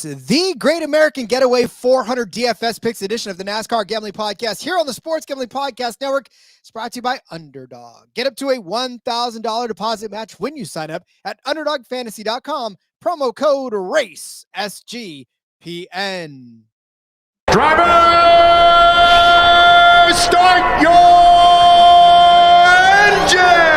The Great American Getaway 400 DFS Picks edition of the NASCAR Gambling Podcast here on the Sports Gambling Podcast Network. It's brought to you by Underdog. Get up to a $1,000 deposit match when you sign up at UnderdogFantasy.com. Promo code RACE, SGPN. Driver, start your engine!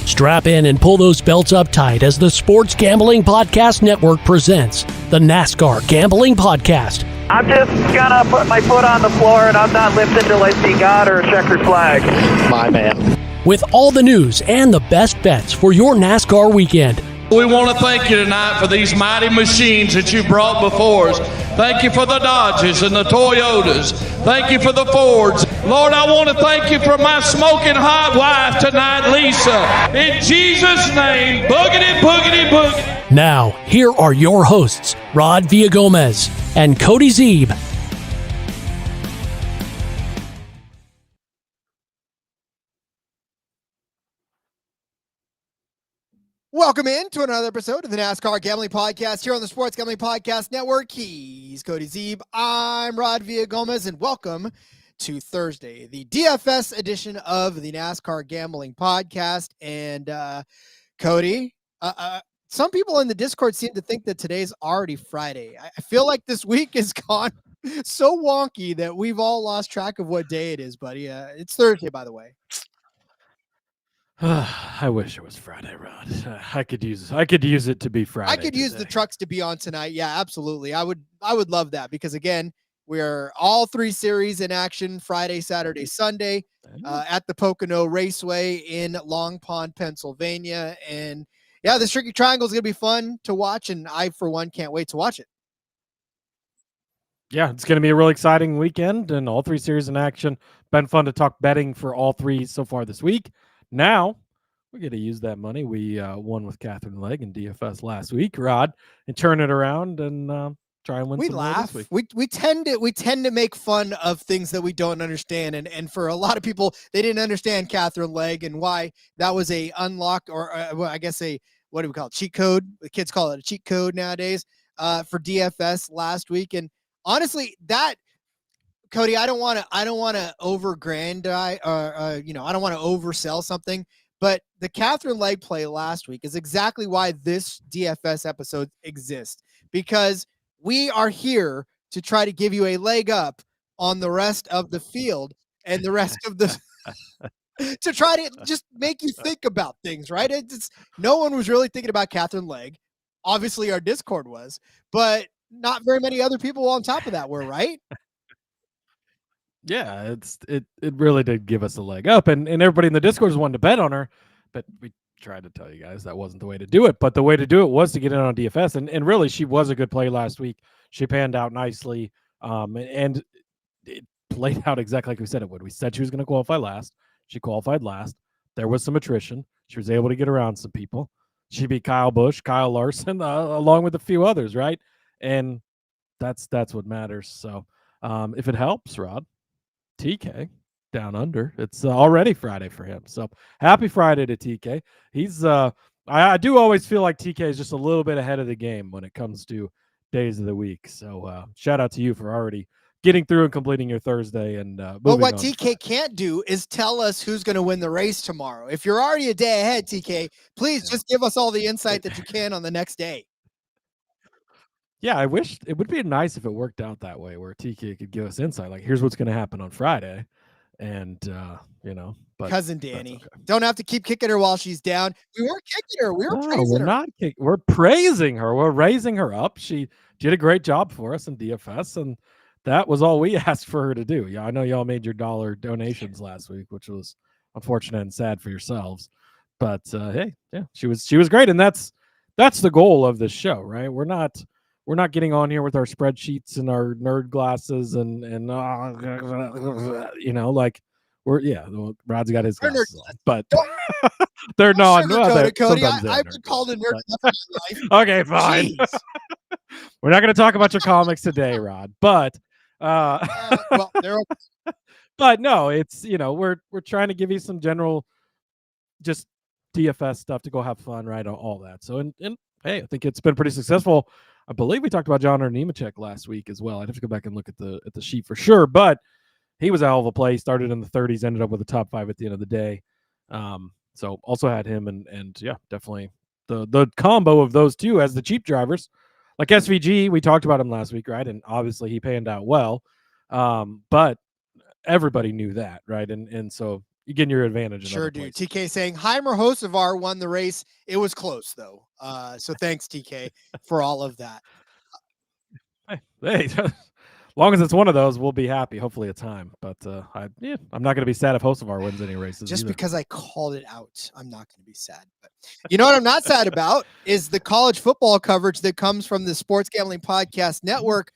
Strap in and pull those belts up tight as the Sports Gambling Podcast Network presents the NASCAR Gambling Podcast. I'm just gonna put my foot on the floor and I'm not lifting till I see God or a checkered flag. My man. With all the news and the best bets for your NASCAR weekend. We want to thank you tonight for these mighty machines that you brought before us. Thank you for the Dodges and the Toyotas. Thank you for the Fords. Lord, I want to thank you for my smoking hot wife tonight, Lisa. In Jesus' name, boogity, boogity, boogity. Now, here are your hosts, Rod Villagomez and Cody Zeeb. Welcome in to another episode of the NASCAR Gambling Podcast here on the Sports Gambling Podcast Network. He's Cody Zeeb. I'm Rod Villagomez, and welcome to Thursday, the DFS edition of the NASCAR Gambling Podcast. And Cody, some people in the Discord seem to think that today's already Friday. I feel like this week has gone so wonky that we've all lost track of what day it is, buddy. It's Thursday, by the way. I wish it was Friday, Rod. I could use it to be Friday. I could use the trucks to be on tonight. Yeah, absolutely. I would love that because again, we're all three series in action Friday, Saturday, Sunday at the Pocono Raceway in Long Pond, Pennsylvania. And yeah, the Tricky Triangle is going to be fun to watch. And I, for one, can't wait to watch it. Yeah, it's going to be a really exciting weekend and all three series in action. Been fun to talk betting for all three so far this week. Now we get to use that money we won with Catherine Legg and DFS last week, Rod, and turn it around and try and win. We laugh. We tend to make fun of things that we don't understand, and for a lot of people, they didn't understand Catherine Legg and why that was a unlock or I guess what do we call it? Cheat code. The kids call it a cheat code nowadays for DFS last week, and honestly, that. Cody, I don't want to overgrandize I don't want to oversell something, but the Catherine Legg play last week is exactly why this DFS episode exists, because we are here to try to give you a leg up on the rest of the field and the rest of the to try to just make you think about things, right? No one was really thinking about Catherine Legg. Obviously our Discord was, but not very many other people on top of that were, right? Yeah, it really did give us a leg up, and everybody in the Discord was wanting to bet on her, but we tried to tell you guys that wasn't the way to do it. But the way to do it was to get in on DFS, and really she was a good play last week. She panned out nicely, and it played out exactly like we said it would. We said she was going to qualify last. She qualified last. There was some attrition. She was able to get around some people. She beat Kyle Busch, Kyle Larson, along with a few others, right? And that's what matters. So if it helps, Rod, TK down under, it's already Friday for him, so happy Friday to TK. He's I do always feel like TK is just a little bit ahead of the game when it comes to days of the week, so shout out to you for already getting through and completing your Thursday. And but what TK can't do is tell us who's going to win the race tomorrow. If you're already a day ahead, TK, please just give us all the insight that you can on the next day. Yeah, I wish it would be nice if it worked out that way where TK could give us insight. Like, here's what's going to happen on Friday. And but Cousin Danny. Okay. Don't have to keep kicking her while she's down. We weren't kicking her. We were praising her. Not kicking. We're praising her. We're raising her up. She did a great job for us in DFS, and that was all we asked for her to do. Yeah, I know y'all made your $1 donations last week, which was unfortunate and sad for yourselves. But hey, yeah, she was great, and that's the goal of this show, right? We're not getting on here with our spreadsheets and our nerd glasses and like Rod's got his glasses on, but they're not. Cody, I've been called a nerd in my life. Okay, fine. We're not going to talk about your comics today, Rod, but well, they're okay. But no, it's we're trying to give you some general just DFS stuff to go have fun, right? All that. So and hey, I think it's been pretty successful. I believe we talked about John Nemechek last week as well. I'd have to go back and look at the sheet for sure, but he was a hell of a play. Started in the 30s, ended up with a top 5 at the end of the day. So also had him and yeah, definitely the combo of those two as the cheap drivers. Like SVG, we talked about him last week, right? And obviously he panned out well. But everybody knew that, right? And so you get your advantage. Sure do. TK saying Heimer Hocevar won the race. It was close though. So thanks TK for all of that. Hey, as long as it's one of those, we'll be happy. Hopefully it's time. But I'm not going to be sad if Hocevar wins any races. Just either. Because I called it out, I'm not going to be sad. But you know what I'm not sad about is the college football coverage that comes from the Sports Gambling Podcast Network.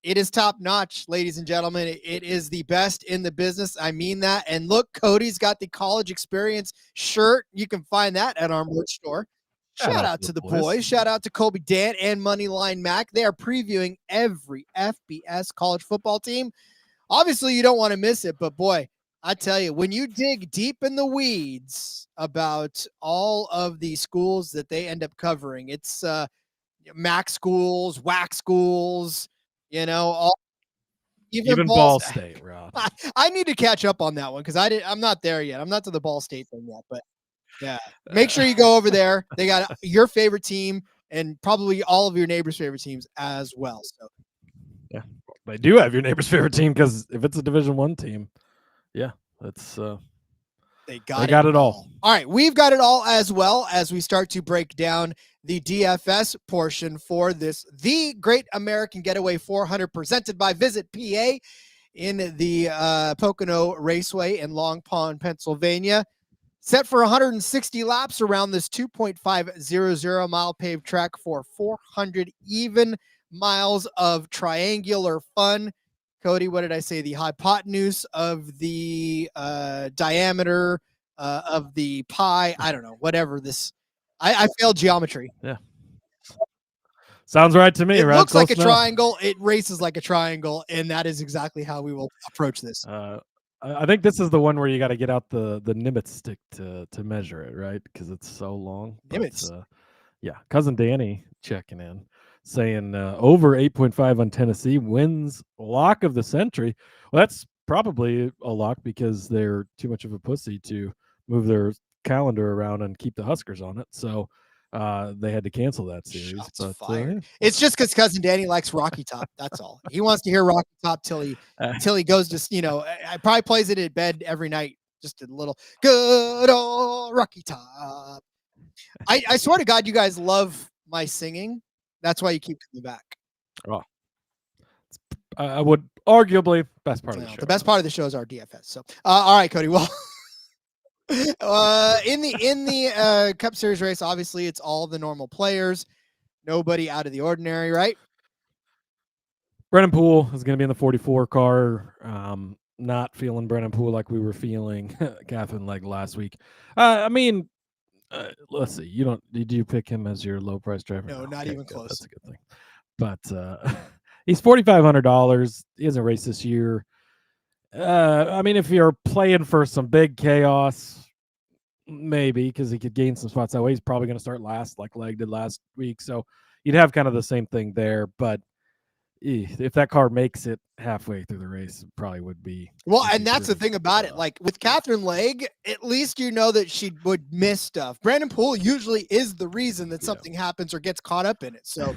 It is top notch, ladies and gentlemen. It is the best in the business. I mean that. And look, Cody's got the college experience shirt. You can find that at our merch store. Shout out to the boys. Shout out to Colby Dan and Moneyline Mac. They are previewing every FBS college football team. Obviously, you don't want to miss it, but boy, I tell you, when you dig deep in the weeds about all of the schools that they end up covering, it's MAC schools, WAC schools, even Ball State, Rob. I need to catch up on that one because I'm not there yet. I'm not to the Ball State thing yet, but yeah, make sure you go over there. They got your favorite team and probably all of your neighbors' favorite teams as well. So yeah, they do have your neighbor's favorite team because if it's a Division I team, yeah, that's they got it all. All right, we've got it all as well as we start to break down the DFS portion for this, the Great American Getaway 400 presented by Visit PA in the Pocono Raceway in Long Pond, Pennsylvania. Set for 160 laps around this 2.500 mile paved track for 400 even miles of triangular fun. Cody, what did I say? The hypotenuse of the diameter of the pie. I don't know, whatever this. I failed geometry. Yeah. Sounds right to me, it right? It looks like a triangle. It races like a triangle, and that is exactly how we will approach this. I think this is the one where you got to get out the Nimitz stick to measure it, right? Because it's so long. Nimitz. Yeah. Cousin Danny checking in, saying over 8.5 on Tennessee wins lock of the century. Well, that's probably a lock because they're too much of a pussy to move their calendar around and keep the Huskers on it. So they had to cancel that series. Shots fired. It's just because Cousin Danny likes Rocky Top. That's all. He wants to hear Rocky Top till he goes to, I probably plays it in bed every night. Just a little good old Rocky Top. I swear to God, you guys love my singing. That's why you keep coming back. Oh, I would arguably best part of the show. The best part of the show is our DFS. So, all right, Cody. Well, in the Cup Series race, obviously it's all the normal players, nobody out of the ordinary, right? Brennan Poole is going to be in the 44 car. Not feeling Brennan Poole like we were feeling Catherine Legg last week. Let's see. Did you pick him as your low price driver? No, not even close. That's a good thing. But he's $4,500. He hasn't raced this year. If you're playing for some big chaos, maybe because he could gain some spots that way. He's probably going to start last like Legg did last week. So you'd have kind of the same thing there. But if that car makes it halfway through the race, it probably would be. Well, and that's the thing about it. Like with Catherine Legg, at least you know that she would miss stuff. Brandon Poole usually is the reason that something happens or gets caught up in it. So,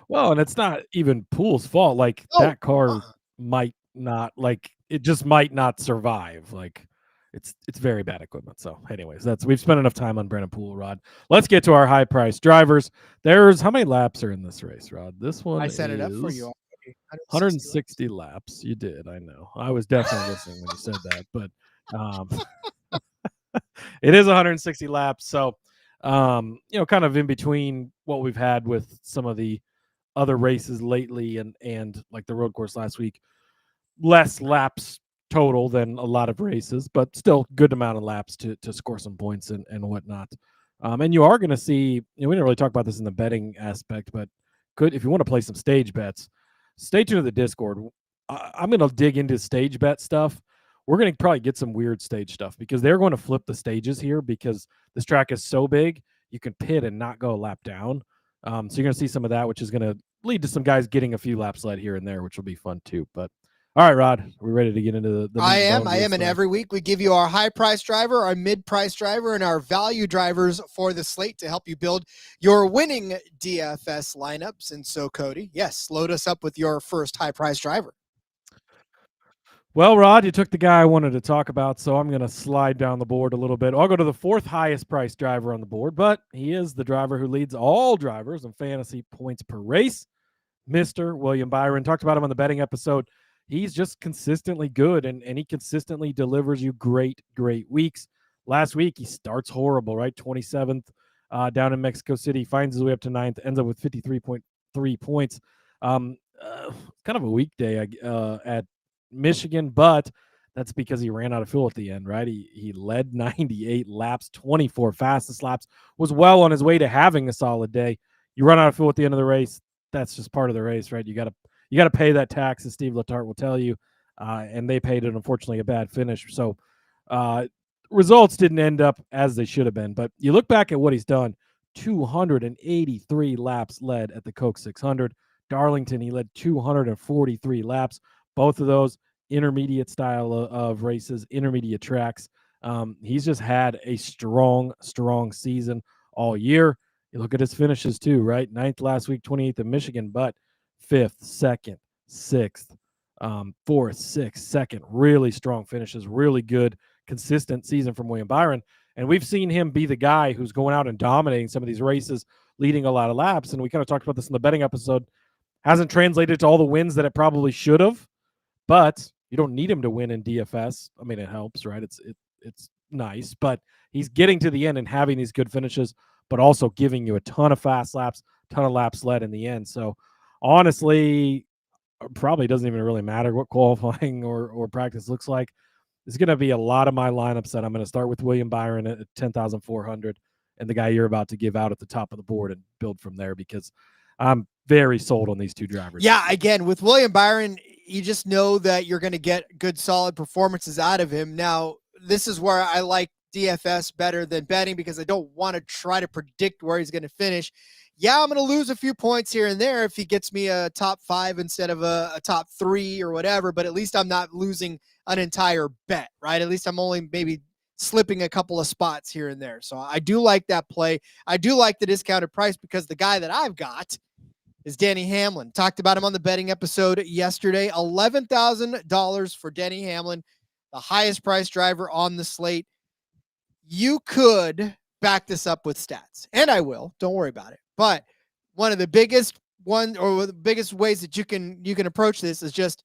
well, and it's not even Poole's fault. Like that car might not, like it just might not survive. Like it's very bad equipment. So anyways, we've spent enough time on Brennan Poole, Rod. Let's get to our high price drivers. There's how many laps are in this race, Rod? This one I set it up for is you already. 160 laps. You did, I know. I was definitely listening when you said that, but it is 160 laps. So kind of in between what we've had with some of the other races lately and like the road course last week, less laps total than a lot of races, but still good amount of laps to score some points and whatnot. And you are going to see, we didn't really talk about this in the betting aspect, but if you want to play some stage bets, stay tuned to the Discord. I'm going to dig into stage bet stuff. We're going to probably get some weird stage stuff because they're going to flip the stages here because this track is so big, you can pit and not go a lap down. So you're going to see some of that, which is going to lead to some guys getting a few laps led here and there, which will be fun too. But all right, Rod, are we ready to get into the I am. And every week we give you our high price driver, our mid price driver, and our value drivers for the slate to help you build your winning DFS lineups. And so, Cody, yes, load us up with your first high price driver. Well, Rod, you took the guy I wanted to talk about, so I'm going to slide down the board a little bit. I'll go to the fourth highest priced driver on the board, but he is the driver who leads all drivers in fantasy points per race, Mr. William Byron. Talked about him on the betting episode. He's just consistently good, and he consistently delivers you great weeks. Last week, he starts horrible, right? 27th down in Mexico City, finds his way up to 9th, ends up with 53.3 points. Kind of a weekday at Michigan, but that's because he ran out of fuel at the end, right? He led 98 laps, 24 fastest laps, was well on his way to having a solid day. You run out of fuel at the end of the race, that's just part of the race, right? You got to pay that tax, as Steve Letarte will tell you, and they paid it, unfortunately, a bad finish. So results didn't end up as they should have been, but you look back at what he's done, 283 laps led at the Coke 600. Darlington, he led 243 laps. Both of those intermediate style of races, intermediate tracks. He's just had a strong season all year. You look at his finishes too, right? 9th last week, 28th in Michigan, but 5th, 2nd, 6th, 4th, 6th, 2nd. Really strong finishes, really good, consistent season from William Byron. And we've seen him be the guy who's going out and dominating some of these races, leading a lot of laps. And we kind of talked about this in the betting episode. Hasn't translated to all the wins that it probably should have. But you don't need him to win in DFS. I mean, it helps, right? It's nice, but he's getting to the end and having these good finishes, but also giving you a ton of fast laps, ton of laps led in the end. So honestly, probably doesn't even really matter what qualifying or practice looks like. It's going to be a lot of my lineups that I'm going to start with William Byron at 10,400 and the guy you're about to give out at the top of the board and build from there because I'm very sold on these two drivers. Yeah, again, with William Byron, you just know that you're going to get good, solid performances out of him. Now, this is where I like DFS better than betting because I don't want to try to predict where he's going to finish. Yeah, I'm going to lose a few points here and there if he gets me a top 5 instead of a top 3 or whatever, but at least I'm not losing an entire bet, right? At least I'm only maybe slipping a couple of spots here and there. So I do like that play. I do like the discounted price because the guy that I've got is Denny Hamlin. Talked about him on the betting episode yesterday. $11,000 for Denny Hamlin, the highest priced driver on the slate. You could back this up with stats, and I will. Don't worry about it. But one of the biggest ways that you can approach this is just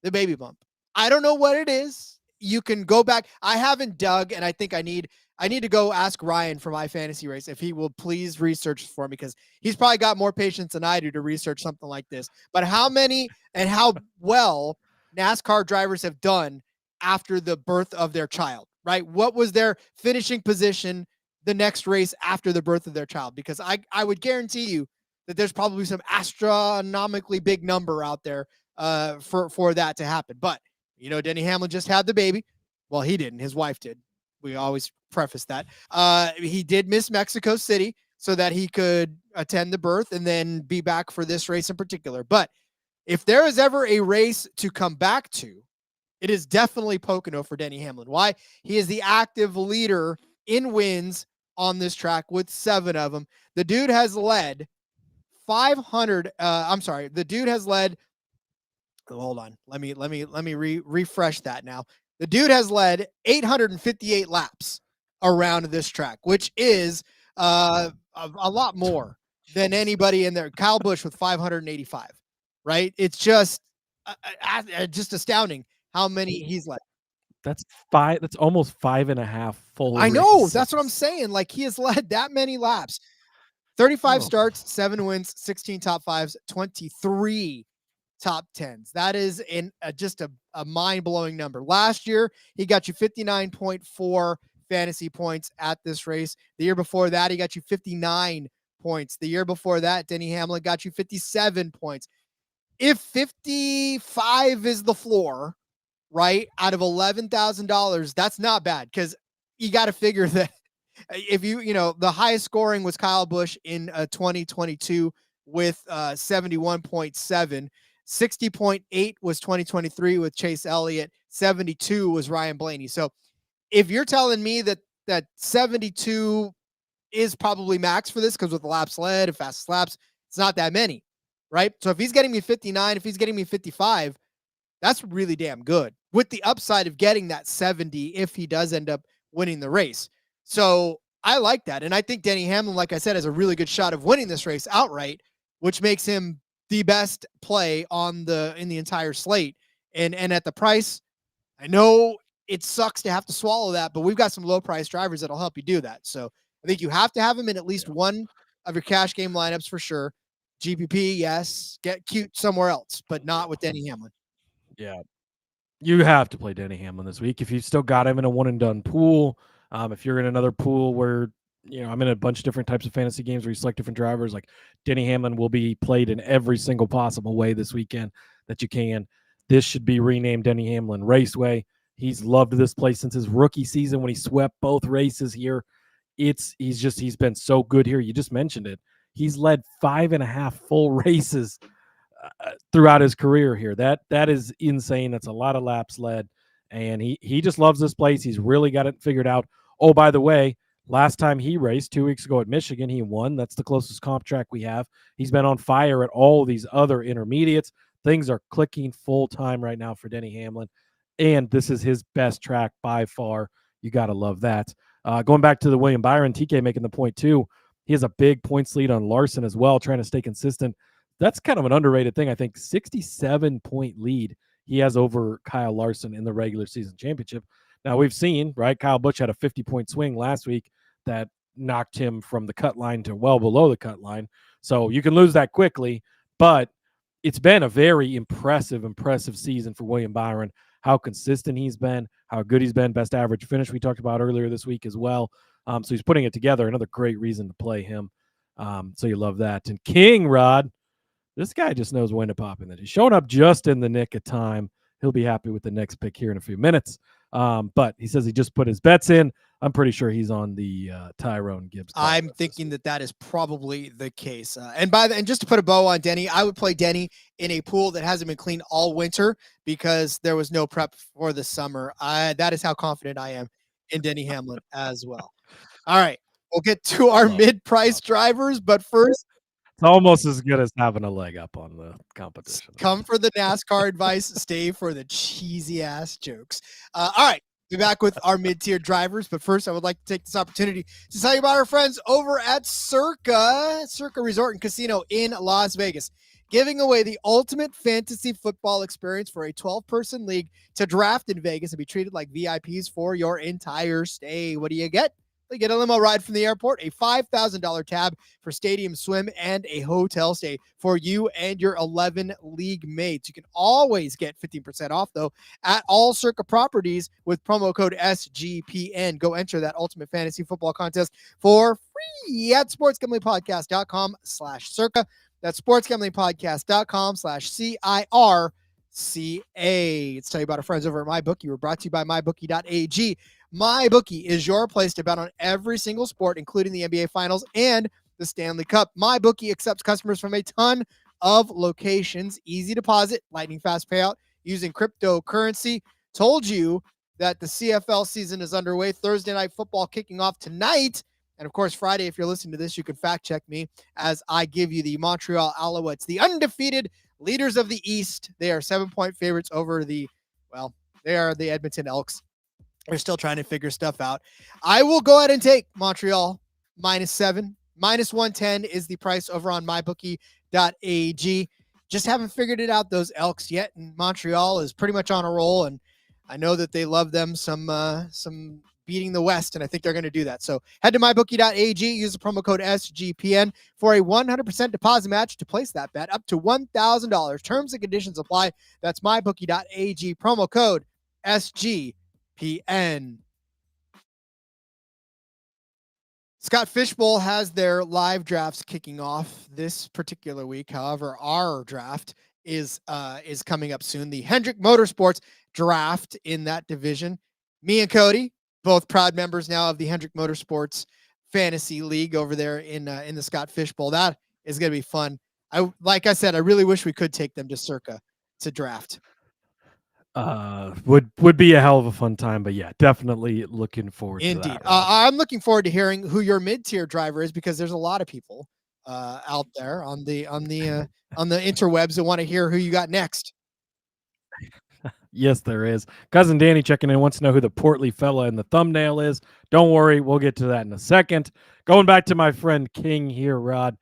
the baby bump. I don't know what it is. You can go back. I haven't dug, and I think I need to go ask Ryan from My Fantasy Race if he will please research for me because he's probably got more patience than I do to research something like this. But how many and how well NASCAR drivers have done after the birth of their child, right? What was their finishing position the next race after the birth of their child? Because I would guarantee you that there's probably some astronomically big number out there for that to happen. But, Denny Hamlin just had the baby. Well, he didn't. His wife did. We always preface that. He did miss Mexico City so that he could attend the birth and then be back for this race in particular. But if there is ever a race to come back to, it is definitely Pocono for Denny Hamlin. Why? He is the active leader in wins on this track with 7 of them. The dude has led 500. The dude has led hold on. Let me refresh that now. The dude has led 858 laps around this track, which is a lot more than anybody in there. Kyle Busch with 585, right? It's just astounding how many he's led. That's five. That's almost 5.5 full. I know. races. That's what I'm saying. Like, he has led that many laps. 35 starts, 7 wins, 16 top fives, 23 top 10s. That is just a mind-blowing number. Last year, he got you 59.4 fantasy points at this race. The year before that, he got you 59 points. The year before that, Denny Hamlin got you 57 points. If 55 is the floor, right, out of $11,000, that's not bad, because you got to figure that if the highest scoring was Kyle Busch in 2022 with 71.7. 60.8 was 2023 with Chase Elliott. 72 was Ryan Blaney. So if you're telling me that 72 is probably max for this, because with the laps led and fastest laps, it's not that many, right? So if he's getting me 59, if he's getting me 55, that's really damn good, with the upside of getting that 70 if he does end up winning the race. So I like that. And I think Denny Hamlin, like I said, has a really good shot of winning this race outright, which makes him the best play in the entire slate. And at the price, I know it sucks to have to swallow that, but we've got some low price drivers that'll help you do that. So I think you have to have him in at least one of your cash game lineups for sure. GPP, yes. Get cute somewhere else, but not with Denny Hamlin. Yeah. You have to play Denny Hamlin this week. If you've still got him in a one and done pool, if you're in another pool where, I'm in a bunch of different types of fantasy games where you select different drivers, like Denny Hamlin will be played in every single possible way this weekend that you can. This should be renamed Denny Hamlin Raceway. He's loved this place since his rookie season when he swept both races here. He's been so good here. You just mentioned it. He's led 5.5 full races throughout his career here. That is insane. That's a lot of laps led, and he just loves this place. He's really got it figured out. Oh, by the way, last time he raced 2 weeks ago at Michigan, he won. That's the closest comp track we have. He's been on fire at all these other intermediates. Things are clicking full time right now for Denny Hamlin, and this is his best track by far. You got to love that. Going back to the William Byron, TK making the point too. He has a big points lead on Larson as well, trying to stay consistent. That's kind of an underrated thing. I think 67-point lead he has over Kyle Larson in the regular season championship. Now, we've seen, right, Kyle Busch had a 50-point swing last week that knocked him from the cut line to well below the cut line. So you can lose that quickly, but it's been a very impressive season for William Byron, how consistent he's been, how good he's been, best average finish we talked about earlier this week as well. So he's putting it together, another great reason to play him. So you love that. And King Rod, this guy just knows when to pop in. That he's showing up just in the nick of time. He'll be happy with the next pick here in a few minutes. But he says he just put his bets in. I'm pretty sure he's on the Tyrone Gibbs. I'm thinking that is probably the case. And just to put a bow on Denny, I would play Denny in a pool that hasn't been cleaned all winter because there was no prep for the summer. That is how confident I am in Denny Hamlin as well. All right, we'll get to our mid-price drivers, but first, it's almost as good as having a leg up on the competition. Come for the NASCAR advice, stay for the cheesy ass jokes. All right, be back with our mid-tier drivers, but first I would like to take this opportunity to tell you about our friends over at Circa Resort and Casino in Las Vegas, giving away the ultimate fantasy football experience for a 12-person league to draft in Vegas and be treated like VIPs for your entire stay. What do you get? They get a limo ride from the airport, a $5,000 tab for stadium swim, and a hotel stay for you and your 11 league mates. You can always get 15% off, though, at all Circa properties with promo code SGPN. Go enter that ultimate fantasy football contest for free at sportsgamblingpodcast.com/Circa. That's sportsgamblingpodcast.com/CIRCA. Let's tell you about our friends over at MyBookie. We're brought to you by MyBookie.ag. MyBookie is your place to bet on every single sport, including the NBA Finals and the Stanley Cup. MyBookie accepts customers from a ton of locations. Easy deposit, lightning fast payout using cryptocurrency. Told you that the CFL season is underway. Thursday night football kicking off tonight. And, of course, Friday, if you're listening to this, you can fact check me as I give you the Montreal Alouettes, the undefeated leaders of the East. They are 7-point favorites over they are the Edmonton Elks. They're still trying to figure stuff out. I will go ahead and take Montreal -7. -110 is the price over on mybookie.ag. Just haven't figured it out, those Elks, yet. And Montreal is pretty much on a roll, and I know that they love them some beating the West, and I think they're going to do that. So head to mybookie.ag, use the promo code SGPN for a 100% deposit match to place that bet up to $1,000. Terms and conditions apply. That's mybookie.ag, promo code SGPN. Scott Fishbowl has their live drafts kicking off this particular week. However, our draft is coming up soon. The Hendrick Motorsports draft in that division. Me and Cody, both proud members now of the Hendrick Motorsports Fantasy League over there in the Scott Fishbowl. That is going to be fun. Like I said, I really wish we could take them to Circa to draft. Would be a hell of a fun time, but yeah, definitely looking forward to that. I'm looking forward to hearing who your mid-tier driver is, because there's a lot of people out there on the interwebs that want to hear who you got next. Yes, there is. Cousin Danny checking in wants to know who the portly fella in the thumbnail is. Don't worry, we'll get to that in a second. Going back to my friend King here, Rod,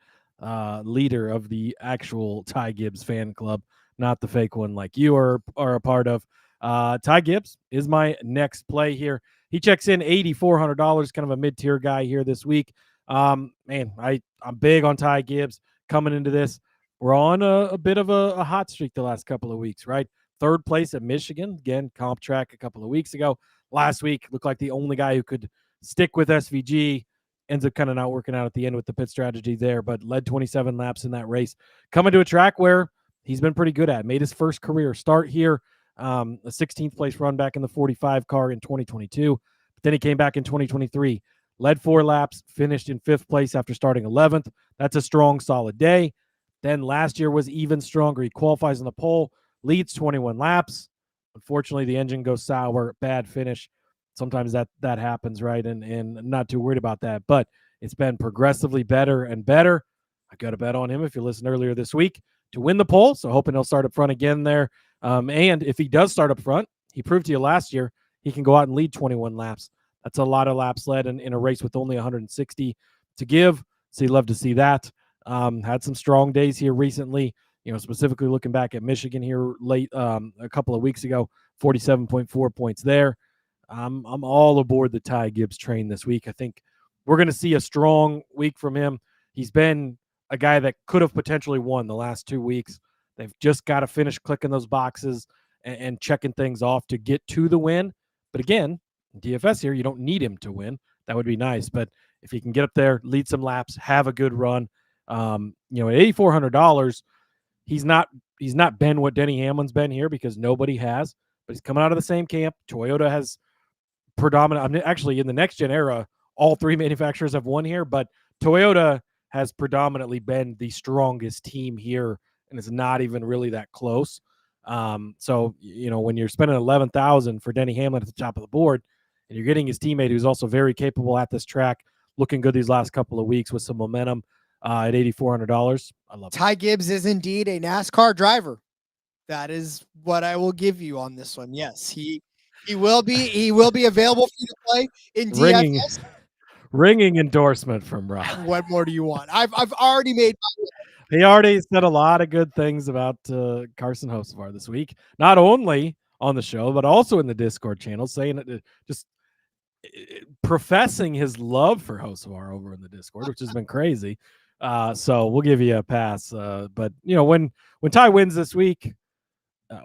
leader of the actual Ty Gibbs fan club, not the fake one like you are a part of. Ty Gibbs is my next play here. He checks in $8,400, kind of a mid-tier guy here this week. Man, I'm big on Ty Gibbs coming into this. We're on a bit of a hot streak the last couple of weeks, right? Third place at Michigan, again, comp track a couple of weeks ago. Last week, looked like the only guy who could stick with SVG. Ends up kind of not working out at the end with the pit strategy there, but led 27 laps in that race. Coming to a track where he's been pretty good at. Made his first career start here, a 16th place run back in the 45 car in 2022. But then he came back in 2023, led 4 laps, finished in 5th place after starting 11th. That's a strong, solid day. Then last year was even stronger. He qualifies on the pole, leads 21 laps. Unfortunately, the engine goes sour, bad finish. Sometimes that happens, right? And not too worried about that. But it's been progressively better and better. I got a bet on him, if you listened earlier this week, to win the pole. So hoping he'll start up front again there. And if he does start up front, he proved to you last year he can go out and lead 21 laps. That's a lot of laps led in a race with only 160 to give. So you'd love to see that. Had some strong days here recently. Specifically looking back at Michigan here late a couple of weeks ago, 47.4 points there. I'm all aboard the Ty Gibbs train this week. I think we're going to see a strong week from him. He's been a guy that could have potentially won the last 2 weeks. They've just got to finish clicking those boxes and checking things off to get to the win. But again, DFS here, you don't need him to win. That would be nice. But if he can get up there, lead some laps, have a good run, at $8,400, he's not been what Denny Hamlin's been here, because nobody has. But he's coming out of the same camp. Toyota has actually in the next gen era, all 3 manufacturers have won here, but Toyota has predominantly been the strongest team here, and it's not even really that close. So when you're spending $11,000 for Denny Hamlin at the top of the board, and you're getting his teammate who's also very capable at this track, looking good these last couple of weeks with some momentum at $8,400, I love it. Ty Gibbs is indeed a NASCAR driver. That is what I will give you on this one. Yes, he will be available for you to play in DFS. Ringing endorsement from Rob. What more do you want? I've already made my He already said a lot of good things about Carson Hocevar this week, not only on the show, but also in the Discord channel, saying it, just professing his love for Hocevar over in the Discord, which has been crazy. So we'll give you a pass. But when Ty wins this week,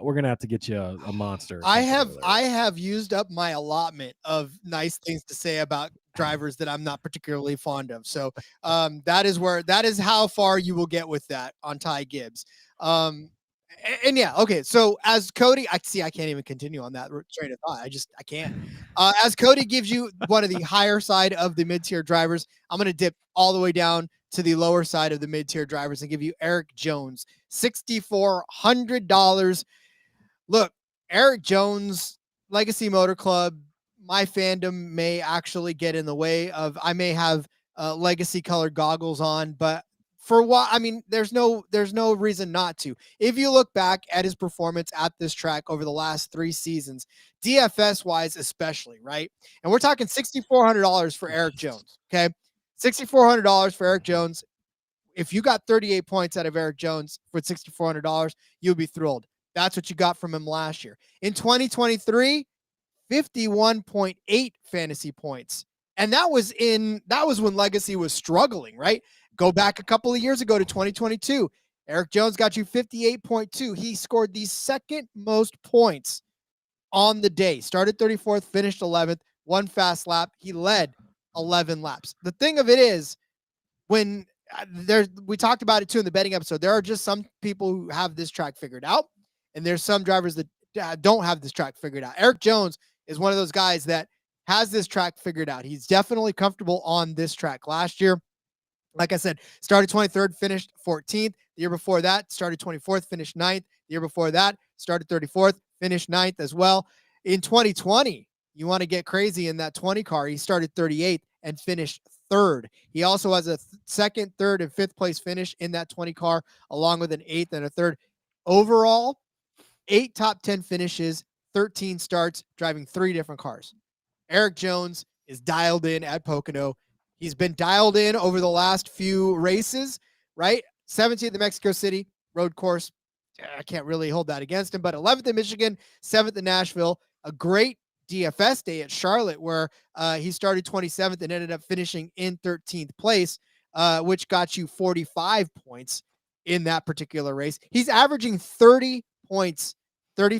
we're gonna have to get you a monster. I have used up my allotment of nice things to say about drivers that I'm not particularly fond of. So that is how far you will get with that on Ty Gibbs. And yeah, okay. So as Cody, I can't even continue on that train of thought. I can't. As Cody gives you one of the higher side of the mid-tier drivers, I'm going to dip all the way down to the lower side of the mid-tier drivers and give you Eric Jones, $6,400. Look, Eric Jones, Legacy Motor Club, my fandom may actually get in the way of, I may have legacy colored goggles on, but for what, I mean, there's no reason not to. If you look back at his performance at this track over the last 3 seasons, DFS wise, especially, right? And we're talking $6,400 for Eric Jones. Okay. $6,400 for Eric Jones. If you got 38 points out of Eric Jones for $6,400, you'll be thrilled. That's what you got from him last year. In 2023, 51.8 fantasy points. And that was when Legacy was struggling, right? Go back a couple of years ago to 2022. Eric Jones got you 58.2. He scored the second most points on the day. Started 34th, finished 11th, one fast lap. He led 11 laps. The thing of it is, when we talked about it too in the betting episode, there are just some people who have this track figured out, and there's some drivers that don't have this track figured out. Eric Jones is one of those guys that has this track figured out. He's definitely comfortable on this track. Last year, like I said, started 23rd, finished 14th. The year before that, started 24th, finished 9th. The year before that, started 34th, finished 9th as well. In 2020, you want to get crazy in that 20 car, he started 38th and finished 3rd. He also has a 2nd, 3rd, and 5th place finish in that 20 car, along with an 8th and a 3rd. Overall, 8 top 10 finishes, 13 starts, driving 3 different cars. Eric Jones is dialed in at Pocono. He's been dialed in over the last few races, right? 17th at Mexico City road course. I can't really hold that against him, but 11th in Michigan, 7th in Nashville, a great DFS day at Charlotte where he started 27th and ended up finishing in 13th place, which got you 45 points in that particular race. He's averaging 30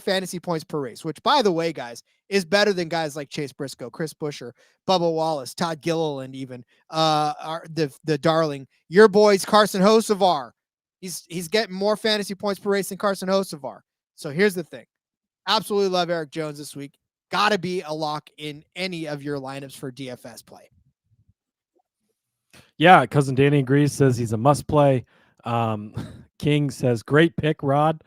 fantasy points per race, which, by the way, guys, is better than guys like Chase Briscoe, Chris Buescher, Bubba Wallace, Todd Gilliland, even the darling, your boys, Carson Hocevar. He's getting more fantasy points per race than Carson Hocevar. So here's the thing. Absolutely love Eric Jones this week. Got to be a lock in any of your lineups for DFS play. Yeah, cousin Danny agrees, says he's a must play. King says, great pick, Rod.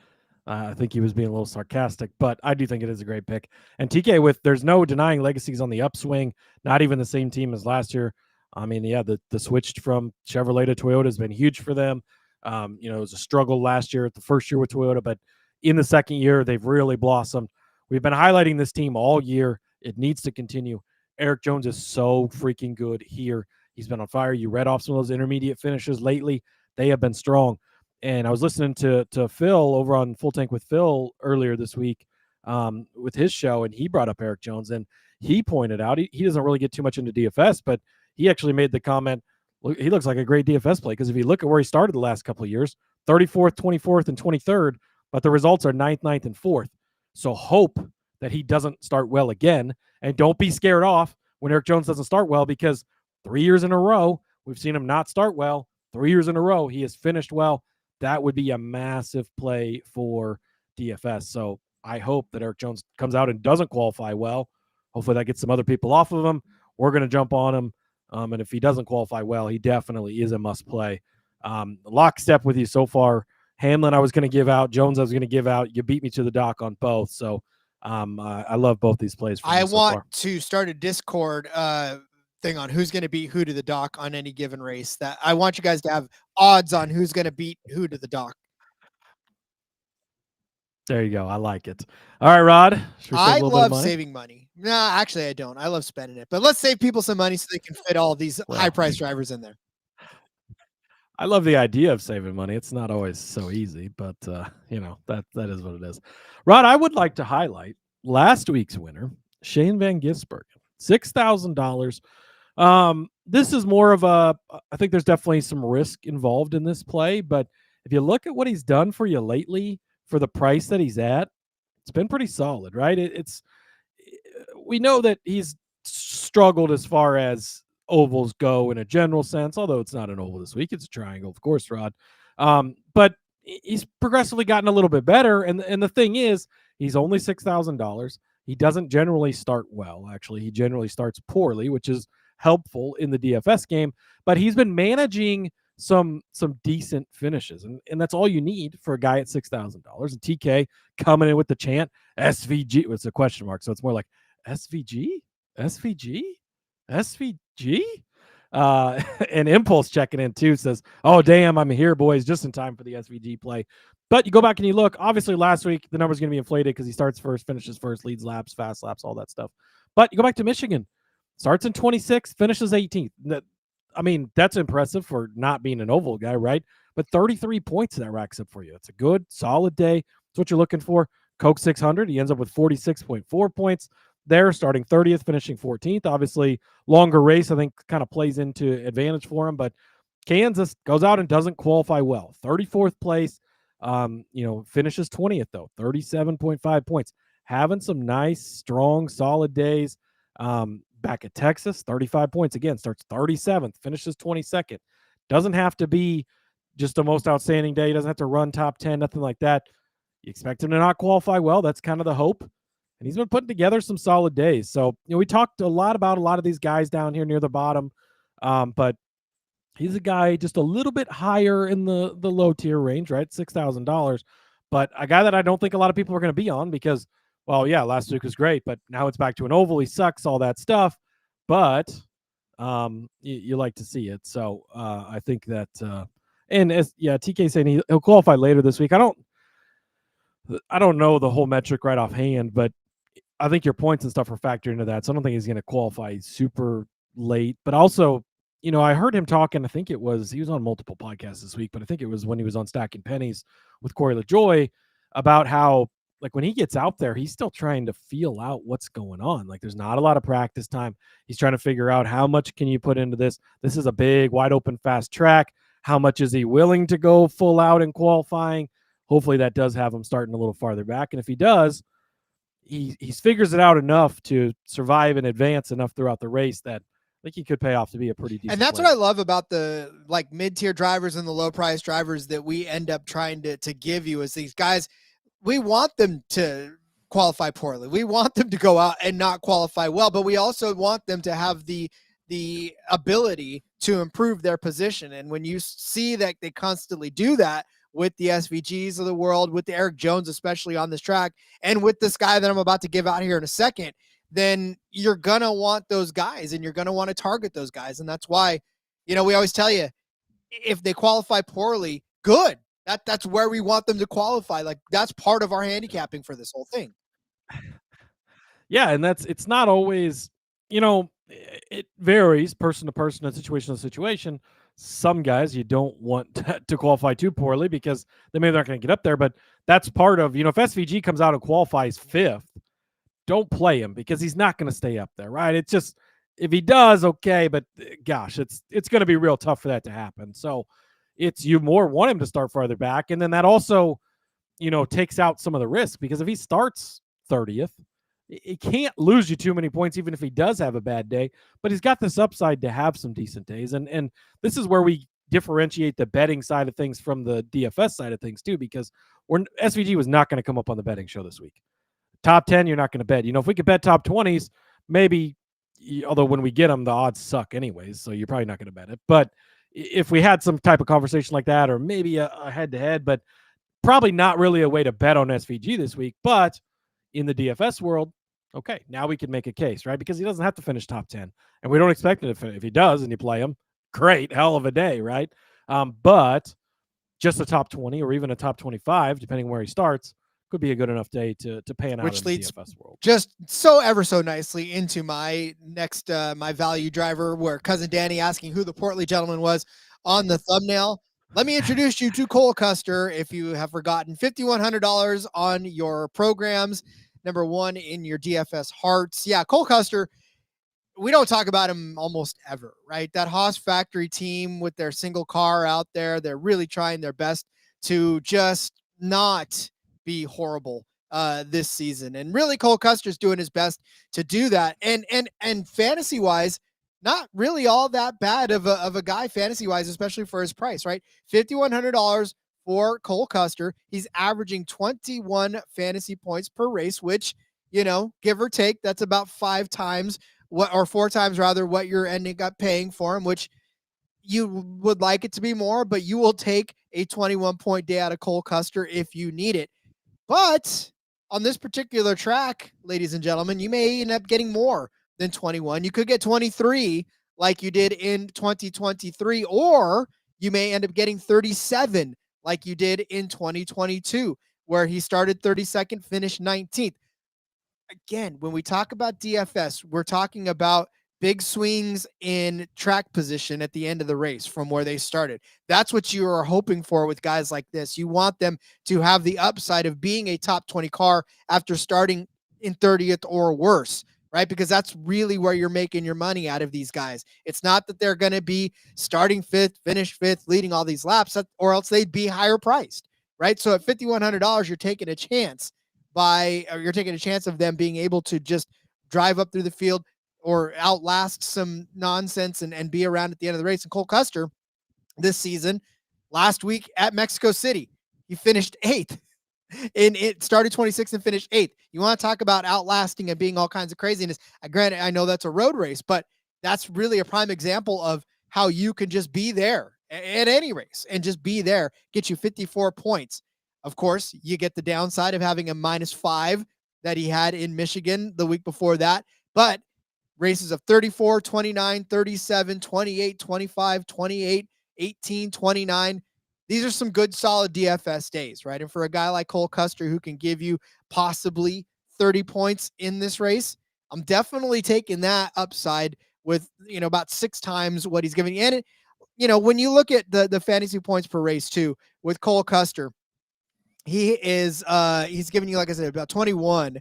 I think he was being a little sarcastic, but I do think it is a great pick. And TK, there's no denying Legacy's on the upswing, not even the same team as last year. I mean, yeah, the switch from Chevrolet to Toyota has been huge for them. It was a struggle last year, the first year with Toyota, but in the second year, they've really blossomed. We've been highlighting this team all year. It needs to continue. Eric Jones is so freaking good here. He's been on fire. You read off some of those intermediate finishes lately. They have been strong. And I was listening to Phil over on Full Tank with Phil earlier this week with his show, and he brought up Eric Jones, and he pointed out he doesn't really get too much into DFS, but he actually made the comment, he looks like a great DFS play, because if you look at where he started the last couple of years, 34th, 24th, and 23rd, but the results are 9th, 9th, and 4th. So hope that he doesn't start well again, and don't be scared off when Eric Jones doesn't start well, because 3 years in a row, we've seen him not start well. 3 years in a row, he has finished well. That would be a massive play for DFS. So I hope that Eric Jones comes out and doesn't qualify well. Hopefully that gets some other people off of him. We're going to jump on him. And if he doesn't qualify well, he definitely is a must play. Lockstep with you so far. Hamlin I was going to give out. Jones I was going to give out. You beat me to the dock on both. So I love both these plays. I want to start a Discord thing on who's going to beat who to the dock on any given race. That I want you guys to have odds on who's going to beat who to the dock. There you go. I like it. All right, Rod. I love saving money. Nah, actually I don't. I love spending it. But let's save people some money so they can fit all these high-priced drivers in there. I love the idea of saving money. It's not always so easy, but that is what it is. Rod, I would like to highlight last week's winner, Shane Van Gisbergen, $6,000. This is more of I think there's definitely some risk involved in this play, but if you look at what he's done for you lately, for the price that he's at, it's been pretty solid, right? We know that he's struggled as far as ovals go in a general sense, although it's not an oval this week. It's a triangle, of course, Rod. But he's progressively gotten a little bit better. And the thing is, he's only $6,000. He doesn't generally start well. Actually, he generally starts poorly, which is helpful in the DFS game. But he's been managing some decent finishes, and that's all you need for a guy at $6,000. And TK coming in with the chant SVG. It's a question mark, so it's more like SVG. And Impulse checking in too says, "Oh damn, I'm here, boys, just in time for the SVG play." But you go back and you look. Obviously, last week the number's going to be inflated because he starts first, finishes first, leads laps, fast laps, all that stuff. But you go back to Michigan, starts in 26th, finishes 18th. That's impressive for not being an oval guy, right? But 33 points that racks up for you. It's a good, solid day. That's what you're looking for. Coke 600, he ends up with 46.4 points there, starting 30th, finishing 14th. Obviously, longer race, I think, kind of plays into advantage for him. But Kansas goes out and doesn't qualify well. 34th place, finishes 20th, though, 37.5 points. Having some nice, strong, solid days. Back at Texas, 35 points. Again, starts 37th, finishes 22nd. Doesn't have to be just the most outstanding day. He doesn't have to run top 10, nothing like that. You expect him to not qualify well. That's kind of the hope. And he's been putting together some solid days. So, we talked a lot about a lot of these guys down here near the bottom. But he's a guy just a little bit higher in the low tier range, right? $6,000. But a guy that I don't think a lot of people are going to be on because, well, yeah, last week was great, but now it's back to an oval. He sucks, all that stuff. But you like to see it. So I think that, TK saying he'll qualify later this week. I don't know the whole metric right offhand, but I think your points and stuff are factored into that. So I don't think he's going to qualify super late. But also, I heard him talking. I think he was on multiple podcasts this week, but I think it was when he was on Stacking Pennies with Corey LaJoy about how, like, when he gets out there, he's still trying to feel out what's going on. Like, there's not a lot of practice time. He's trying to figure out how much can you put into this. This is a big, wide open, fast track. How much is he willing to go full out in qualifying? Hopefully that does have him starting a little farther back. And if he does, he figures it out enough to survive and advance enough throughout the race that I think he could pay off to be a pretty decent And that's player. what I love about the mid-tier drivers and the low-price drivers that we end up trying to give you is these guys. We want them to qualify poorly. We want them to go out and not qualify well, but we also want them to have the ability to improve their position. And when you see that they constantly do that with the SVGs of the world, with the Eric Jones, especially on this track, and with this guy that I'm about to give out here in a second, then you're going to want those guys and you're going to want to target those guys. And that's why, we always tell you, if they qualify poorly, good. That's where we want them to qualify. Like, that's part of our handicapping for this whole thing. Yeah, and it's not always, it varies person to person and situation to situation. Some guys you don't want to qualify too poorly because they maybe not going to get up there, but that's part of, if SVG comes out and qualifies 5th, don't play him because he's not going to stay up there, right? It's just, if he does, okay, but gosh, it's going to be real tough for that to happen. So you more want him to start farther back, and then that also, takes out some of the risk because if he starts 30th, he can't lose you too many points, even if he does have a bad day. But he's got this upside to have some decent days, and this is where we differentiate the betting side of things from the DFS side of things too, because SVG was not going to come up on the betting show this week. Top 10, you're not going to bet. If we could bet top 20s, maybe. Although when we get them, the odds suck anyways, so you're probably not going to bet it. But if we had some type of conversation like that, or maybe a head-to-head, but probably not really a way to bet on SVG this week. But in the DFS world, okay, now we can make a case, right? Because he doesn't have to finish top 10, and we don't expect it if he does and you play him, great, hell of a day, right? But just a top 20 or even a top 25, depending where he starts, could be a good enough day to pan out in the DFS world. Just so ever so nicely into my next my value driver, where Cousin Danny asking who the portly gentleman was on the thumbnail. Let me introduce you to Cole Custer. If you have forgotten, $5,100 on your programs, number one in your DFS hearts. Yeah, Cole Custer, we don't talk about him almost ever, right? That Haas factory team with their single car out there, they're really trying their best to just not be horrible this season. And really, Cole Custer's doing his best to do that. And fantasy wise, not really all that bad of a guy fantasy wise, especially for his price, right? $5,100 for Cole Custer. He's averaging 21 fantasy points per race, which, give or take, that's about 4 times rather what you're ending up paying for him, which you would like it to be more, but you will take a 21 point day out of Cole Custer if you need it. But on this particular track, ladies and gentlemen, you may end up getting more than 21. You could get 23 like you did in 2023, or you may end up getting 37 like you did in 2022, where he started 32nd, finished 19th. Again, when we talk about DFS, we're talking about big swings in track position at the end of the race from where they started. That's what you are hoping for with guys like this. You want them to have the upside of being a top 20 car after starting in 30th or worse, right? Because that's really where you're making your money out of these guys. It's not that they're going to be starting 5th, finish 5th, leading all these laps, or else they'd be higher priced, right? So at $5,100, you're taking a chance of them being able to just drive up through the field or outlast some nonsense and be around at the end of the race. And Cole Custer this season, last week at Mexico City, he finished 8th. And it started 26th and finished 8th. You want to talk about outlasting and being all kinds of craziness. Granted, I know that's a road race, but that's really a prime example of how you can just be there at any race and just be there, get you 54 points. Of course, you get the downside of having a -5 that he had in Michigan the week before that, but races of 34, 29, 37, 28, 25, 28, 18, 29. These are some good, solid DFS days, right? And for a guy like Cole Custer who can give you possibly 30 points in this race, I'm definitely taking that upside with, about 6 times what he's giving. And, when you look at the fantasy points per race too, with Cole Custer, he's giving you, like I said, about 21,